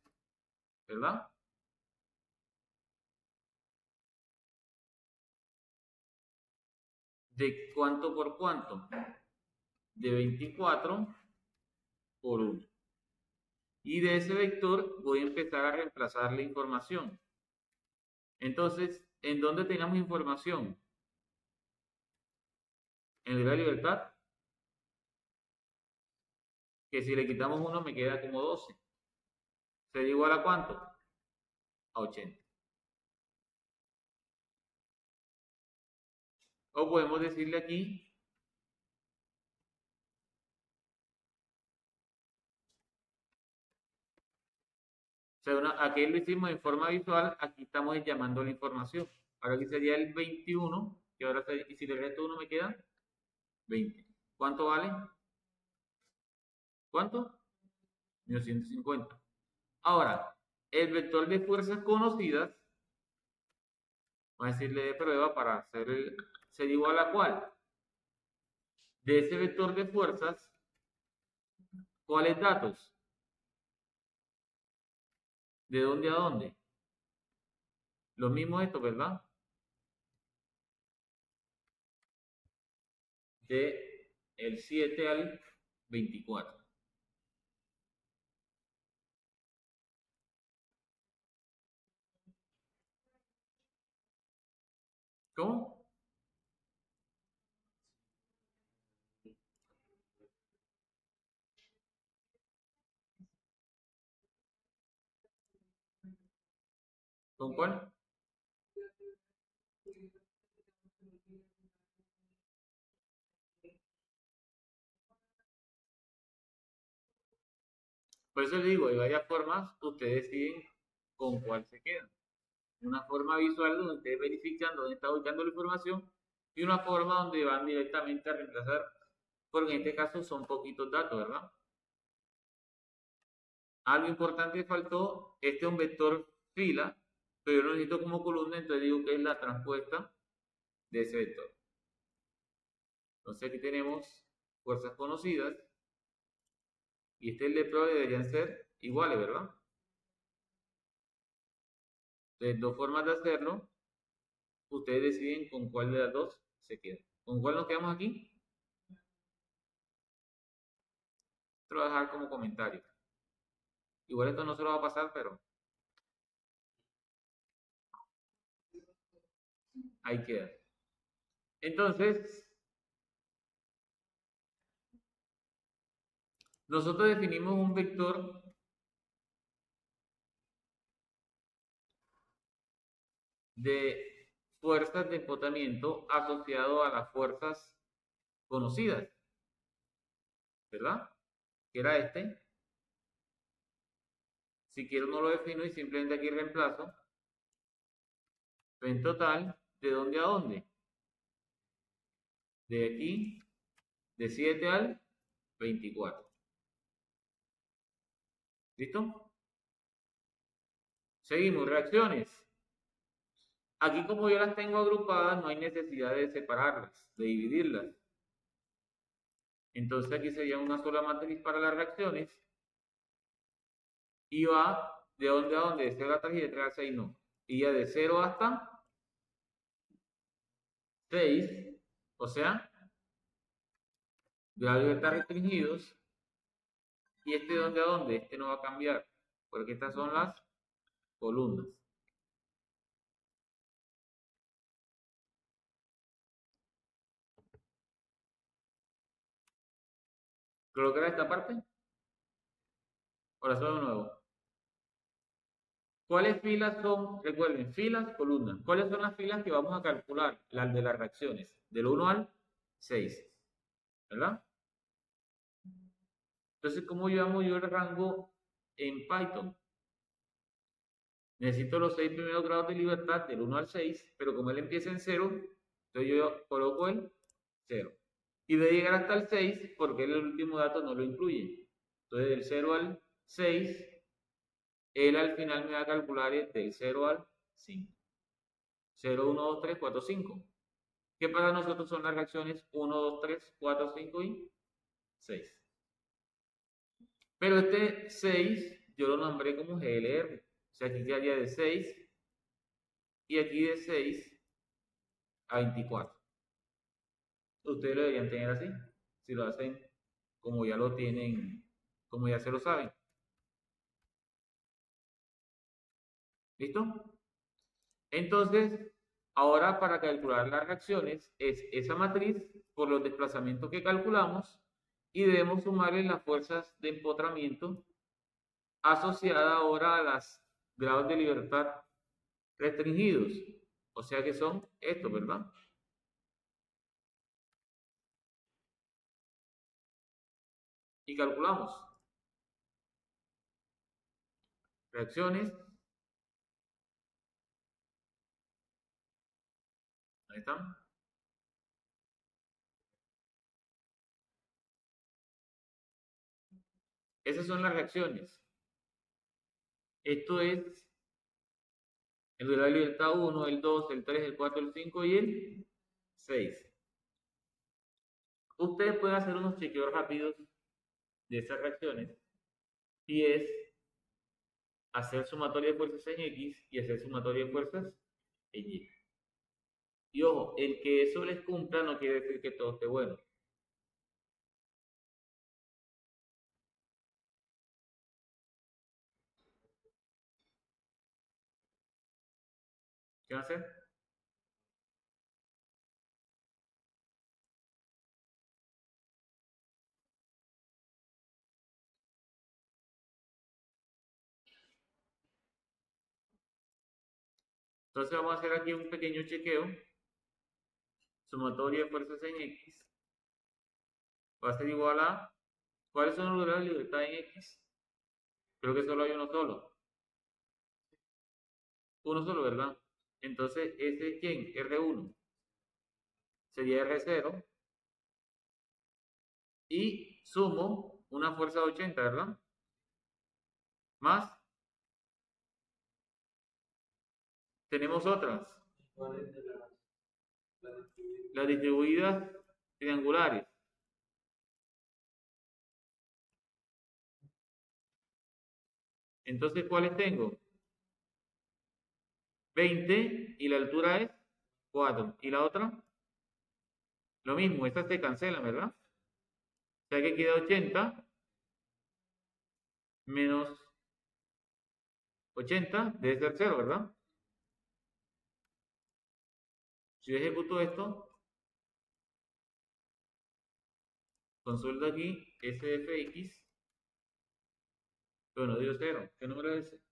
¿verdad? ¿De cuánto por cuánto? De 24 por 1. Y de ese vector voy a empezar a reemplazar la información. Entonces, ¿en dónde tenemos información? En el grado de libertad, que si le quitamos 1 me queda como 12. ¿Sería igual a cuánto? A 80. O podemos decirle aquí aquí lo hicimos en forma visual, aquí estamos llamando la información. Ahora aquí sería el 21, que ahora y si le resto 1 me queda 20. ¿Cuánto vale? ¿Cuánto? 150. Ahora, el vector de fuerzas conocidas, vamos a decirle de prueba para hacer ser igual a cuál. De ese vector de fuerzas, ¿cuáles datos? ¿De dónde a dónde? Lo mismo esto, ¿verdad? De el 7 al 24. ¿Cómo? ¿Con cuál? Por eso le digo, hay varias formas, ustedes deciden con cuál se quedan. Una forma visual donde ustedes verifican dónde está ubicando la información y una forma donde van directamente a reemplazar, porque en este caso son poquitos datos, ¿verdad? Algo importante que faltó, este es un vector fila, pero yo lo necesito como columna, entonces digo que es la transpuesta de ese vector. Entonces aquí tenemos fuerzas conocidas y este y el de prueba deberían ser iguales, ¿verdad? Entonces, dos formas de hacerlo, ustedes deciden con cuál de las dos se quedan. ¿Con cuál nos quedamos aquí? Esto lo voy a dejar como comentario. Igual esto no se lo va a pasar, pero ahí queda. Entonces, nosotros definimos un vector de fuerzas de empotamiento asociado a las fuerzas conocidas, ¿verdad? Que era este. Si quiero no lo defino y simplemente aquí reemplazo. En total, ¿de dónde a dónde? De aquí, de 7 al 24. ¿Listo? Seguimos, reacciones. Aquí como yo las tengo agrupadas, no hay necesidad de separarlas, de dividirlas. Entonces aquí sería una sola matriz para las reacciones. Y va de dónde a dónde, de 0 a 3 y de 3 a 6 no. Y ya de 0 hasta 6, o sea, grados están restringidos. Y este de dónde a dónde, este no va a cambiar, porque estas son las columnas. Creo que era esta parte. Ahora solo de nuevo. ¿Cuáles filas son? Recuerden, filas, columnas. ¿Cuáles son las filas que vamos a calcular? Las de las reacciones, del 1 al 6, ¿verdad? Entonces, ¿cómo llamo yo el rango en Python? Necesito los 6 primeros grados de libertad del 1 al 6, pero como él empieza en 0, entonces yo coloco el 0. Y de llegar hasta el 6, porque el último dato no lo incluye. Entonces, del 0 al 6, él al final me va a calcular del 0 al 5. 0, 1, 2, 3, 4, 5. Que para nosotros son las reacciones 1, 2, 3, 4, 5 y 6. Pero este 6 yo lo nombré como GLR. O sea, aquí quedaría de 6 y aquí de 6 a 24. Ustedes lo deberían tener así, si lo hacen como ya lo tienen, como ya se lo saben. ¿Listo? Entonces, ahora para calcular las reacciones es esa matriz por los desplazamientos que calculamos y debemos sumarle las fuerzas de empotramiento asociada ahora a los grados de libertad restringidos. O sea que son estos, ¿verdad? Y calculamos reacciones. Ahí están. Esas son las reacciones. Esto es el grado de libertad 1, el 2, el 3, el 4, el 5 y el 6. Ustedes pueden hacer unos chequeos rápidos de esas reacciones y es hacer sumatoria de fuerzas en X y hacer sumatoria de fuerzas en Y. Y ojo, el que eso les cumpla no quiere decir que todo esté bueno. ¿Qué van a hacer? Entonces vamos a hacer aquí un pequeño chequeo. Sumatoria de fuerzas en X va a ser igual a... ¿Cuáles son los grados de libertad en X? Creo que solo hay uno solo. Uno solo, ¿verdad? Entonces, ¿ese es quién? R1. Sería R0. Y sumo una fuerza de 80, ¿verdad? Más, tenemos otras. Las distribuidas triangulares. Entonces, ¿cuáles tengo? 20 y la altura es 4. ¿Y la otra? Lo mismo, estas se cancelan, ¿verdad? O sea que queda 80 menos 80 debe ser 0, ¿verdad? Si yo ejecuto esto, consulto aquí SFX, pero no dio 0. ¿Qué número es ese?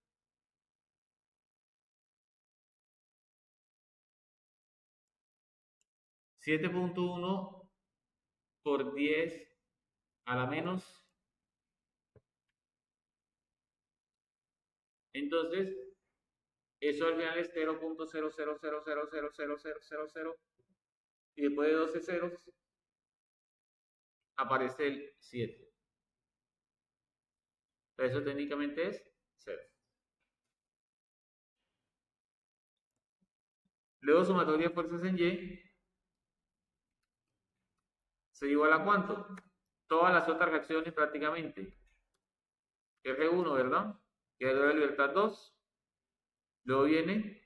7.1 por 10 a la menos. Entonces, eso al final es 0.0000000000 y después de 12 ceros aparece el 7. Eso técnicamente es 0. Luego sumatoria de fuerzas en Y se igual a ¿cuánto? Todas las otras reacciones prácticamente. R1, ¿verdad? Que es la libertad 2. Luego viene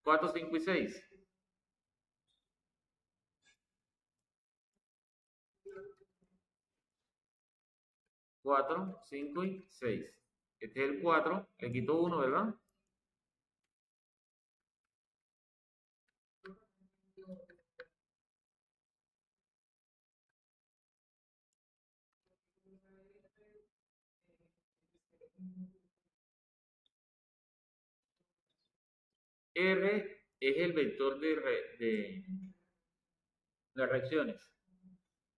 4, 5 y 6. 4, 5 y 6. Este es el 4, le quito 1, ¿verdad? R es el vector de las reacciones.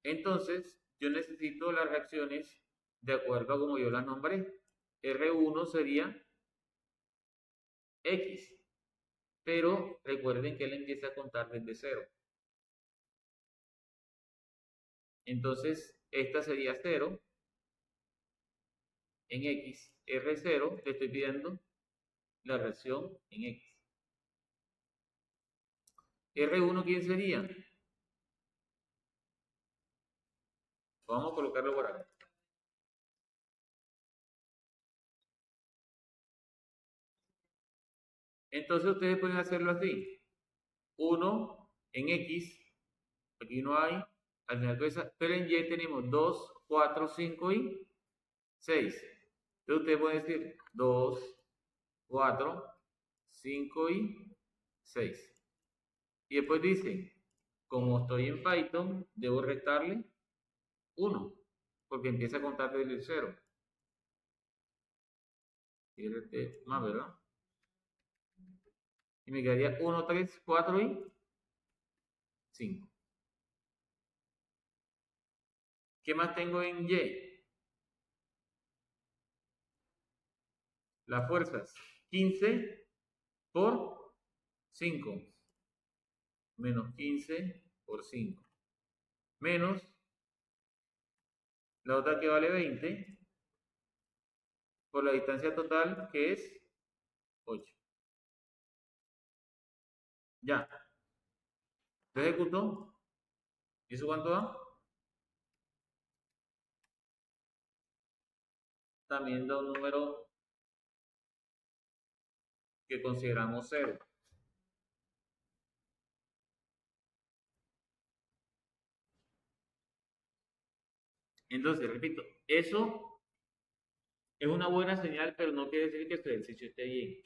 Entonces, yo necesito las reacciones de acuerdo a como yo las nombré. R1 sería X, pero recuerden que él empieza a contar desde 0. Entonces, esta sería 0 en X. R0, le estoy pidiendo la reacción en X. R1, ¿quién sería? Vamos a colocarlo por acá. Entonces, ustedes pueden hacerlo así. 1 en X, aquí no hay, al final pero en Y tenemos 2, 4, 5 y 6. Entonces ustedes pueden decir 2, 4, 5 y 6. Y después dicen, como estoy en Python, debo restarle 1, porque empieza a contar desde el 0. Más, ¿verdad? Y me quedaría 1, 3, 4 y 5. ¿Qué más tengo en Y? Las fuerzas. 15 por 5. Menos 15 por 5. Menos la otra que vale 20 por la distancia total que es 8. Ya. ¿Se ejecutó? ¿Y eso cuánto da? también da un número que consideramos 0. Entonces, repito, eso es una buena señal, pero no quiere decir que este ejercicio esté bien.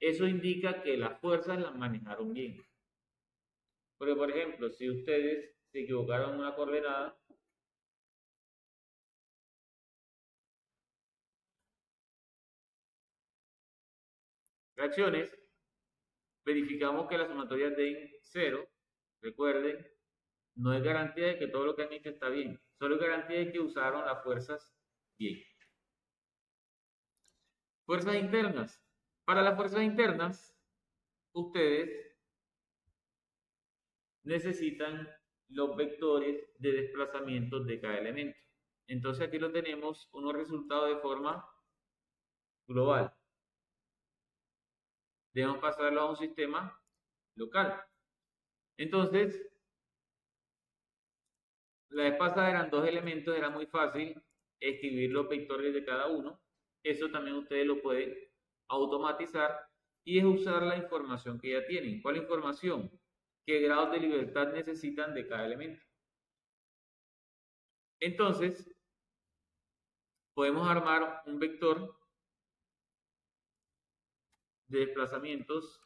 Eso indica que las fuerzas las manejaron bien. Porque, por ejemplo, si ustedes se equivocaron en una coordenada, reacciones, verificamos que las sumatorias den 0. Recuerden, no es garantía de que todo lo que han hecho está bien, solo es garantía de que usaron las fuerzas bien. Fuerzas internas. Para las fuerzas internas, ustedes necesitan los vectores de desplazamiento de cada elemento. Entonces aquí lo tenemos, unos resultados de forma global. Debemos pasarlo a un sistema local. Entonces, la vez pasada eran 2 elementos, era muy fácil escribir los vectores de cada uno. Eso también ustedes lo pueden automatizar y es usar la información que ya tienen. ¿Cuál información? ¿Qué grados de libertad necesitan de cada elemento? Entonces, podemos armar un vector de desplazamientos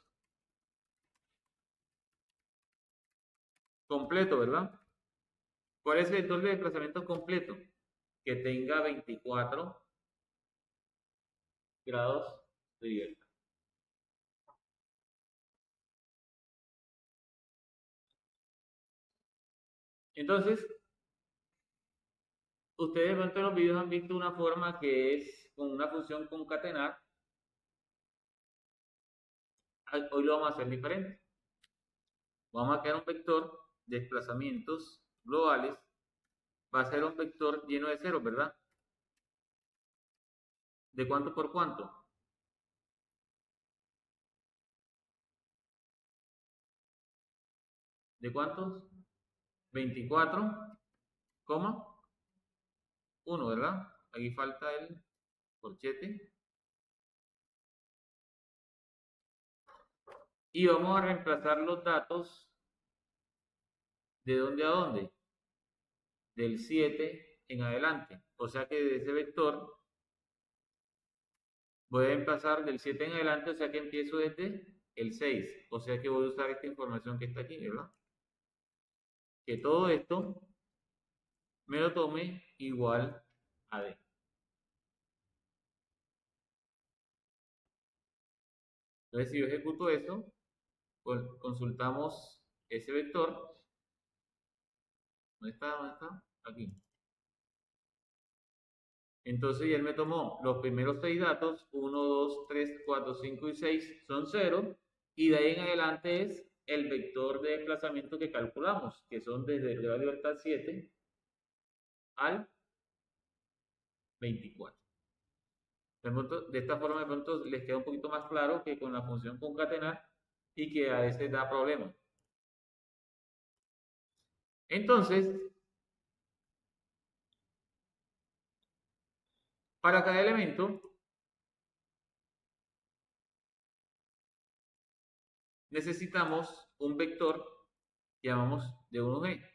completo, ¿verdad? ¿Cuál es el vector de desplazamientos completo? Que tenga 24 grados de libertad. Entonces, ustedes de pronto en los videos han visto una forma que es con una función concatenar. Hoy lo vamos a hacer diferente. Vamos a crear un vector de desplazamientos globales. Va a ser un vector lleno de ceros, ¿verdad? ¿De cuánto por cuánto? ¿De cuántos? 24, 1, ¿verdad? Aquí falta el corchete. Y vamos a reemplazar los datos ¿de dónde a dónde? Del 7 en adelante. O sea que de ese vector voy a empezar del 7 en adelante, o sea que empiezo desde el 6. O sea que voy a usar esta información que está aquí, ¿verdad? Que todo esto me lo tome igual a D. Entonces, si yo ejecuto eso, consultamos ese vector. ¿Dónde está? ¿Dónde está? Aquí. Entonces, ya él me tomó los primeros 6 datos, 1, 2, 3, 4, 5 y 6 son 0, y de ahí en adelante es el vector de desplazamiento que calculamos, que son desde el grado de libertad 7 al 24. De esta forma, de pronto les queda un poquito más claro que con la función concatenar y que a veces da problemas. Entonces, para cada elemento necesitamos un vector que llamamos de 1G.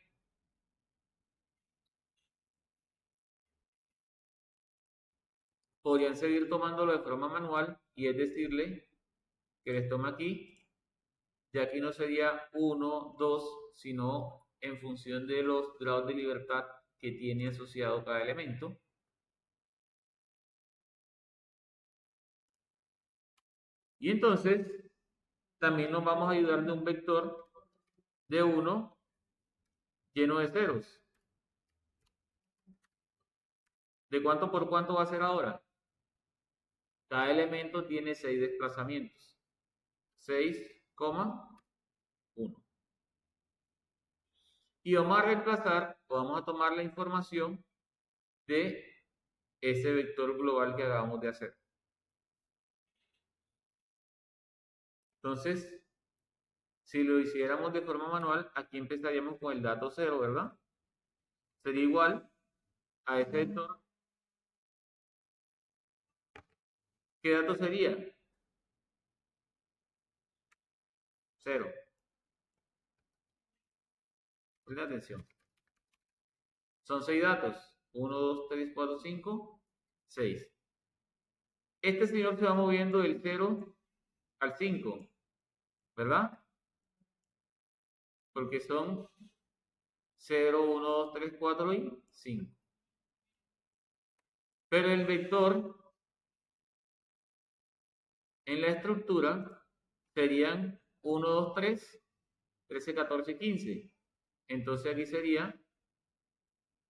Podrían seguir tomándolo de forma manual y es decirle que les toma aquí, ya aquí no sería 1, 2, sino en función de los grados de libertad que tiene asociado cada elemento. Y entonces también nos vamos a ayudar de un vector de 1 lleno de ceros. ¿De cuánto por cuánto va a ser ahora? Cada elemento tiene 6 desplazamientos. 6,1. Y vamos a reemplazar, o vamos a tomar la información de ese vector global que acabamos de hacer. Entonces, si lo hiciéramos de forma manual, aquí empezaríamos con el dato 0, ¿verdad? Sería igual a este vector, ¿qué dato sería? 0. Presta atención. Son 6 datos. 1, 2, 3, 4, 5, 6. Este señor se va moviendo del 0 al 5, ¿verdad? Porque son 0, 1, 2, 3, 4 y 5. Pero el vector en la estructura serían 1, 2, 3, 13, 14, 15. Entonces aquí sería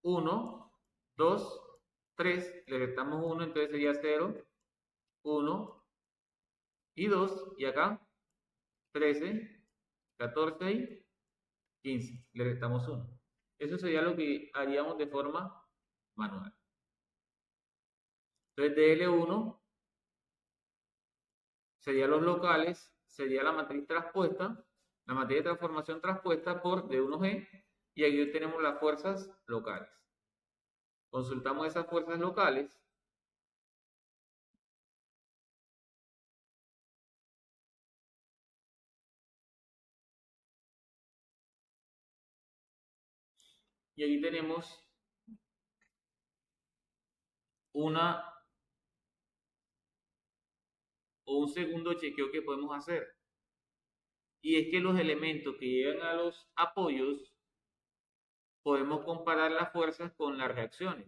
1, 2, 3, le restamos 1, entonces sería 0, 1 y 2. Y acá 13, 14 y 15. Le restamos 1. Eso sería lo que haríamos de forma manual. Entonces DL1 sería los locales, sería la matriz traspuesta, la matriz de transformación traspuesta por D1G, y aquí tenemos las fuerzas locales. Consultamos esas fuerzas locales. Y aquí tenemos un segundo chequeo que podemos hacer. Y es que los elementos que llegan a los apoyos, podemos comparar las fuerzas con las reacciones.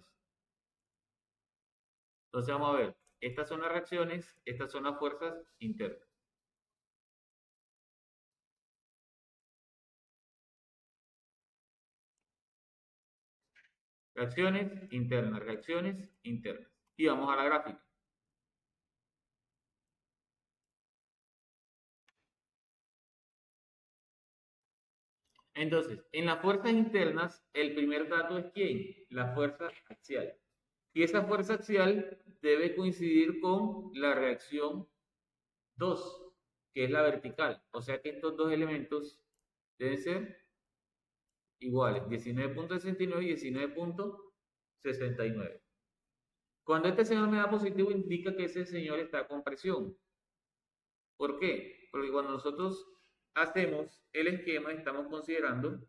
Entonces vamos a ver, estas son las reacciones, estas son las fuerzas internas. Reacciones internas, reacciones internas. Y vamos a la gráfica. Entonces, en las fuerzas internas, el primer dato es ¿quién? La fuerza axial. Y esa fuerza axial debe coincidir con la reacción 2, que es la vertical. O sea que estos dos elementos deben ser iguales, 19.69 y 19.69. Cuando este señor me da positivo, indica que ese señor está con presión. ¿Por qué? Porque cuando nosotros hacemos el esquema, estamos considerando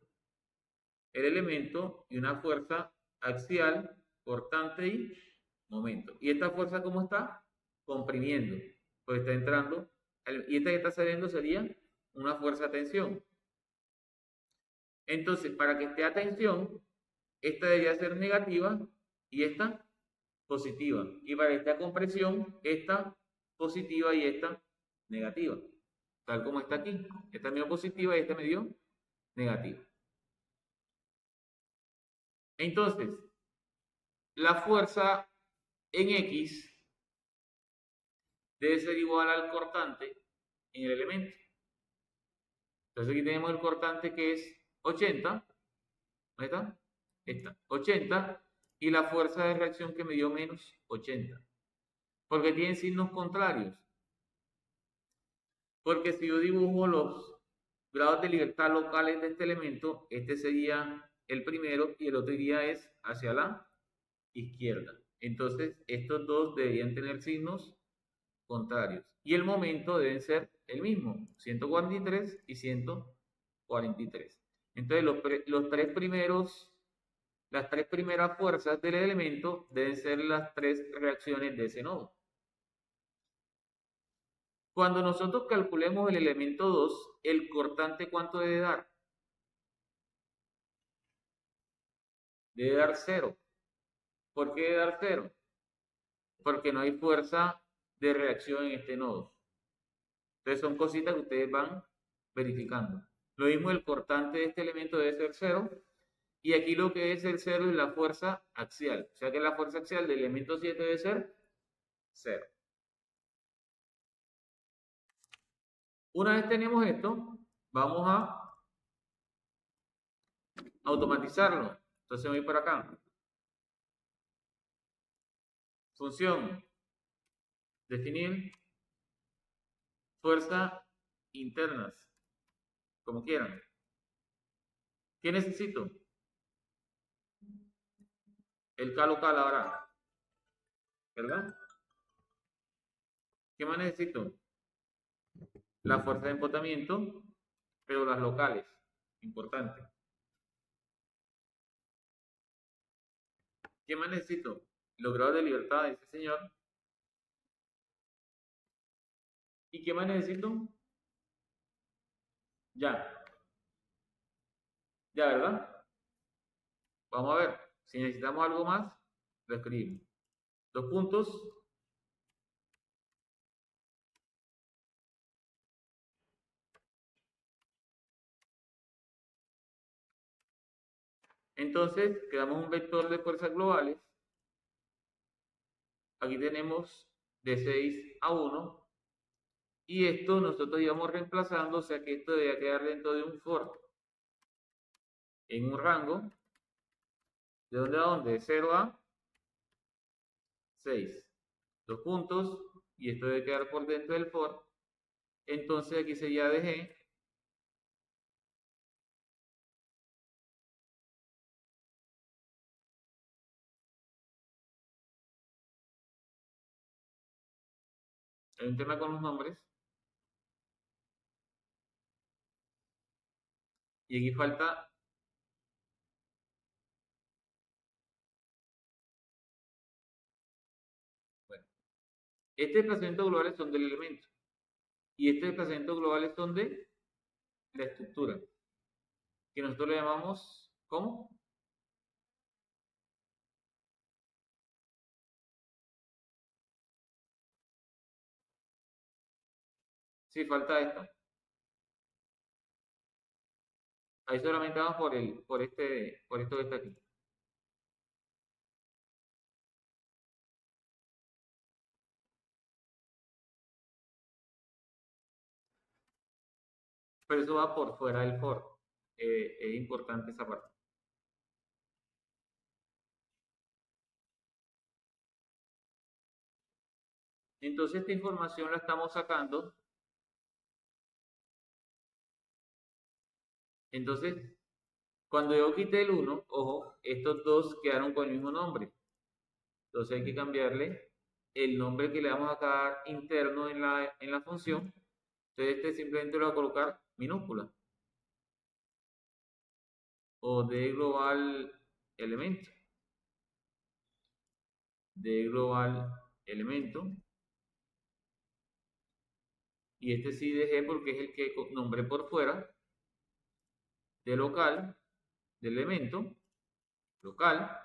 el elemento y una fuerza axial, cortante y momento. ¿Y esta fuerza cómo está? Comprimiendo. Pues está entrando, y esta que está saliendo sería una fuerza de tensión. Entonces, para que esté a tensión, esta debería ser negativa y esta positiva. Y para que esté a compresión, esta positiva y esta negativa. Tal como está aquí. Esta me dio positiva y esta me dio negativa. Entonces, la fuerza en X debe ser igual al cortante en el elemento. Entonces aquí tenemos el cortante que es 80. ¿Ahí está? Esta, 80. Y la fuerza de reacción que me dio menos 80. Porque tienen signos contrarios. Porque si yo dibujo los grados de libertad locales de este elemento, este sería el primero y el otro iría es hacia la izquierda. Entonces, estos dos deberían tener signos contrarios. Y el momento deben ser el mismo, 143 y 143. Entonces, las tres primeras fuerzas del elemento deben ser las tres reacciones de ese nodo. Cuando nosotros calculemos el elemento 2, el cortante, ¿cuánto debe dar? Debe dar 0. ¿Por qué debe dar 0? Porque no hay fuerza de reacción en este nodo. Entonces son cositas que ustedes van verificando. Lo mismo, el cortante de este elemento debe ser 0. Y aquí lo que debe ser 0 es la fuerza axial. O sea que la fuerza axial del elemento 7 debe ser 0. Una vez tenemos esto, vamos a automatizarlo. Entonces voy por acá. Función. Definir fuerza internas. Como quieran. ¿Qué necesito? el K local ahora, ¿verdad? ¿Qué más necesito? La fuerza de empotamiento, pero las locales, importante. ¿Qué más necesito? Los grados de libertad de ese señor. ¿Y qué más necesito? Ya, ya, ¿verdad? Vamos a ver. Si necesitamos algo más, lo escribimos. Dos puntos. Entonces, creamos un vector de fuerzas globales. Aquí tenemos de 6 a 1. Y esto nosotros íbamos reemplazando, o sea que esto debe quedar dentro de un for en un rango. ¿De dónde a dónde? De 0 a 6. Dos puntos. Y esto debe quedar por dentro del for. Entonces aquí sería de G. Hay un tema con los nombres. Y aquí falta, bueno, este desplazamiento globales son del elemento. Y este desplazamiento globales son de la estructura. Que nosotros le llamamos, ¿cómo? Sí, falta esto. Ahí solamente vamos por esto que está aquí. Pero eso va por fuera del for. Es importante esa parte. Entonces esta información la estamos sacando. Entonces, cuando yo quité el 1, ojo, estos dos quedaron con el mismo nombre. Entonces hay que cambiarle el nombre que le vamos a dar interno en la función. Entonces este simplemente lo va a colocar minúscula. O de global elemento. De global elemento. Y este sí dejé porque es el que nombré por fuera. De local, de elemento, local.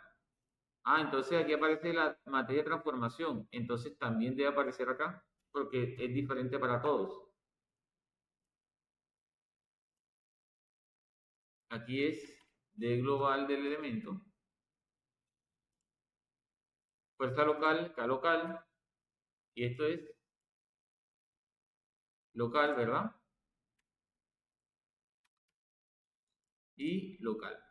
Ah, entonces aquí aparece la materia de transformación. Entonces también debe aparecer acá porque es diferente para todos. Aquí es de global del elemento. Fuerza local, K local. Y esto es local, ¿verdad? Y local.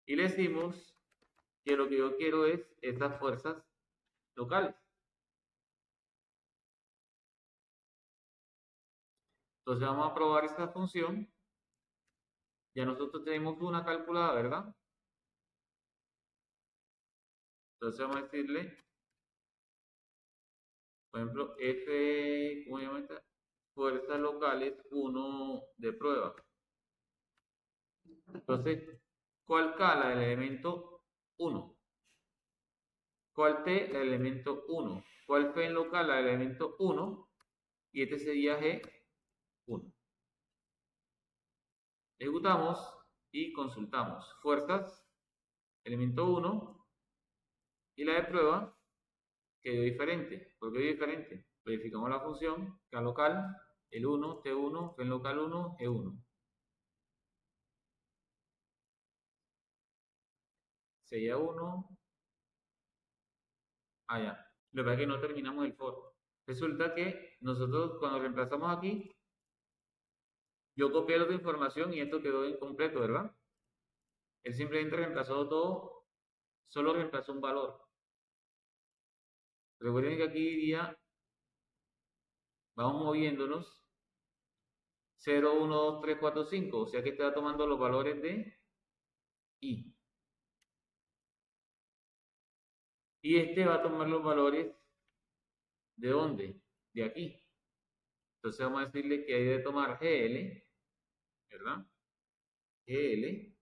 Y le decimos que lo que yo quiero es estas fuerzas locales. Entonces vamos a probar esta función. Ya nosotros tenemos una calculada, ¿verdad? Entonces vamos a decirle, por ejemplo, F, ¿cómo se llama esta? Fuerzas locales 1 de prueba. Entonces, ¿cuál K? La del elemento 1. ¿Cuál T? La del elemento 1. ¿Cuál F en local? La del elemento 1. Y este sería G1. Ejecutamos y consultamos. Fuerzas, elemento 1. Y la de prueba quedó diferente. ¿Por qué quedó diferente? Verificamos la función, K local, el 1, T1, F en local 1, G1. Sería 1, allá. Lo que pasa es que no terminamos el for. Resulta que nosotros cuando reemplazamos aquí, yo copié la otra información y esto quedó incompleto, ¿verdad? Él simplemente reemplazó todo, solo reemplazó un valor. Recuerden que aquí diría, vamos moviéndonos 0, 1, 2, 3, 4, 5. O sea que está tomando los valores de I. Y este va a tomar los valores ¿de dónde? De aquí. Entonces vamos a decirle que hay de tomar GL, ¿verdad? GL.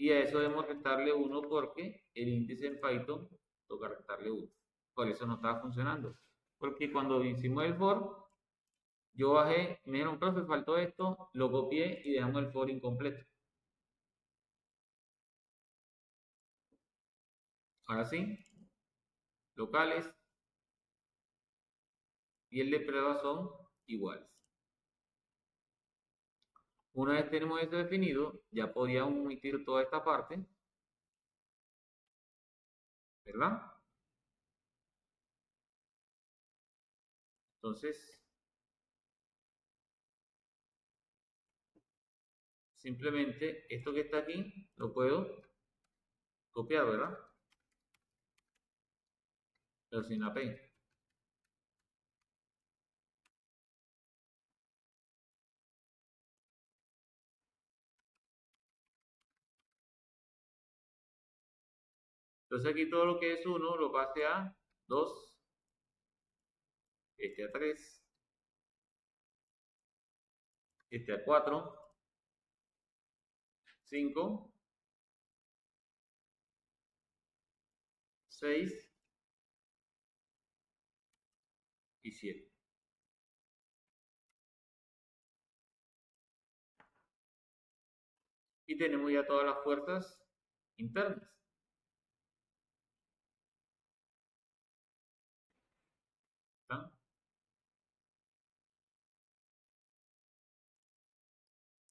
Y a eso debemos restarle 1 porque el índice en Python toca restarle 1. Por eso no estaba funcionando. Porque cuando hicimos el for, yo bajé, me dijeron, profe, faltó esto, lo copié y dejamos el for incompleto. Ahora sí, locales y el de prueba son iguales. Una vez tenemos esto definido, ya podríamos omitir toda esta parte, ¿verdad? Entonces, simplemente esto que está aquí lo puedo copiar, ¿verdad? Pero sin la P. Entonces aquí todo lo que es 1 lo pase a 2, este a 3, este a 4, 5, 6 y 7. Y tenemos ya todas las fuerzas internas. ¿Están?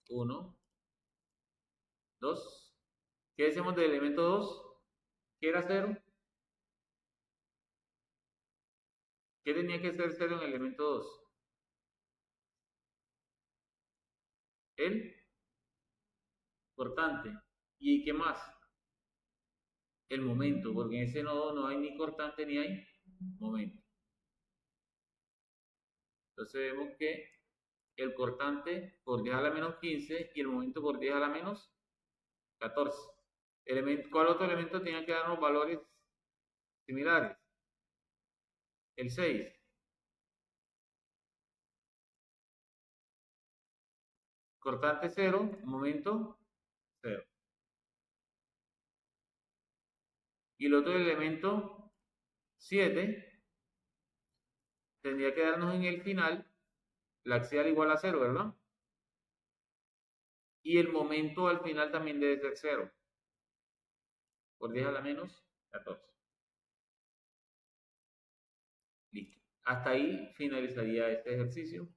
1, 2. ¿Qué decimos del elemento 2? ¿Qué era 0? ¿Qué tenía que ser 0 en el elemento 2? El cortante. ¿Y qué más? El momento, porque en ese nodo no hay ni cortante ni hay momento. Entonces vemos que el cortante por 10 a la menos 15 y el momento por 10 a la menos 14. ¿Cuál otro elemento tenía que darnos valores similares? El 6. Cortante 0, momento 0. Y el otro elemento 7 tendría que darnos en el final la axial igual a 0, ¿verdad? Y el momento al final también debe ser 0. Por 10 a la menos 14. Listo. Hasta ahí finalizaría este ejercicio.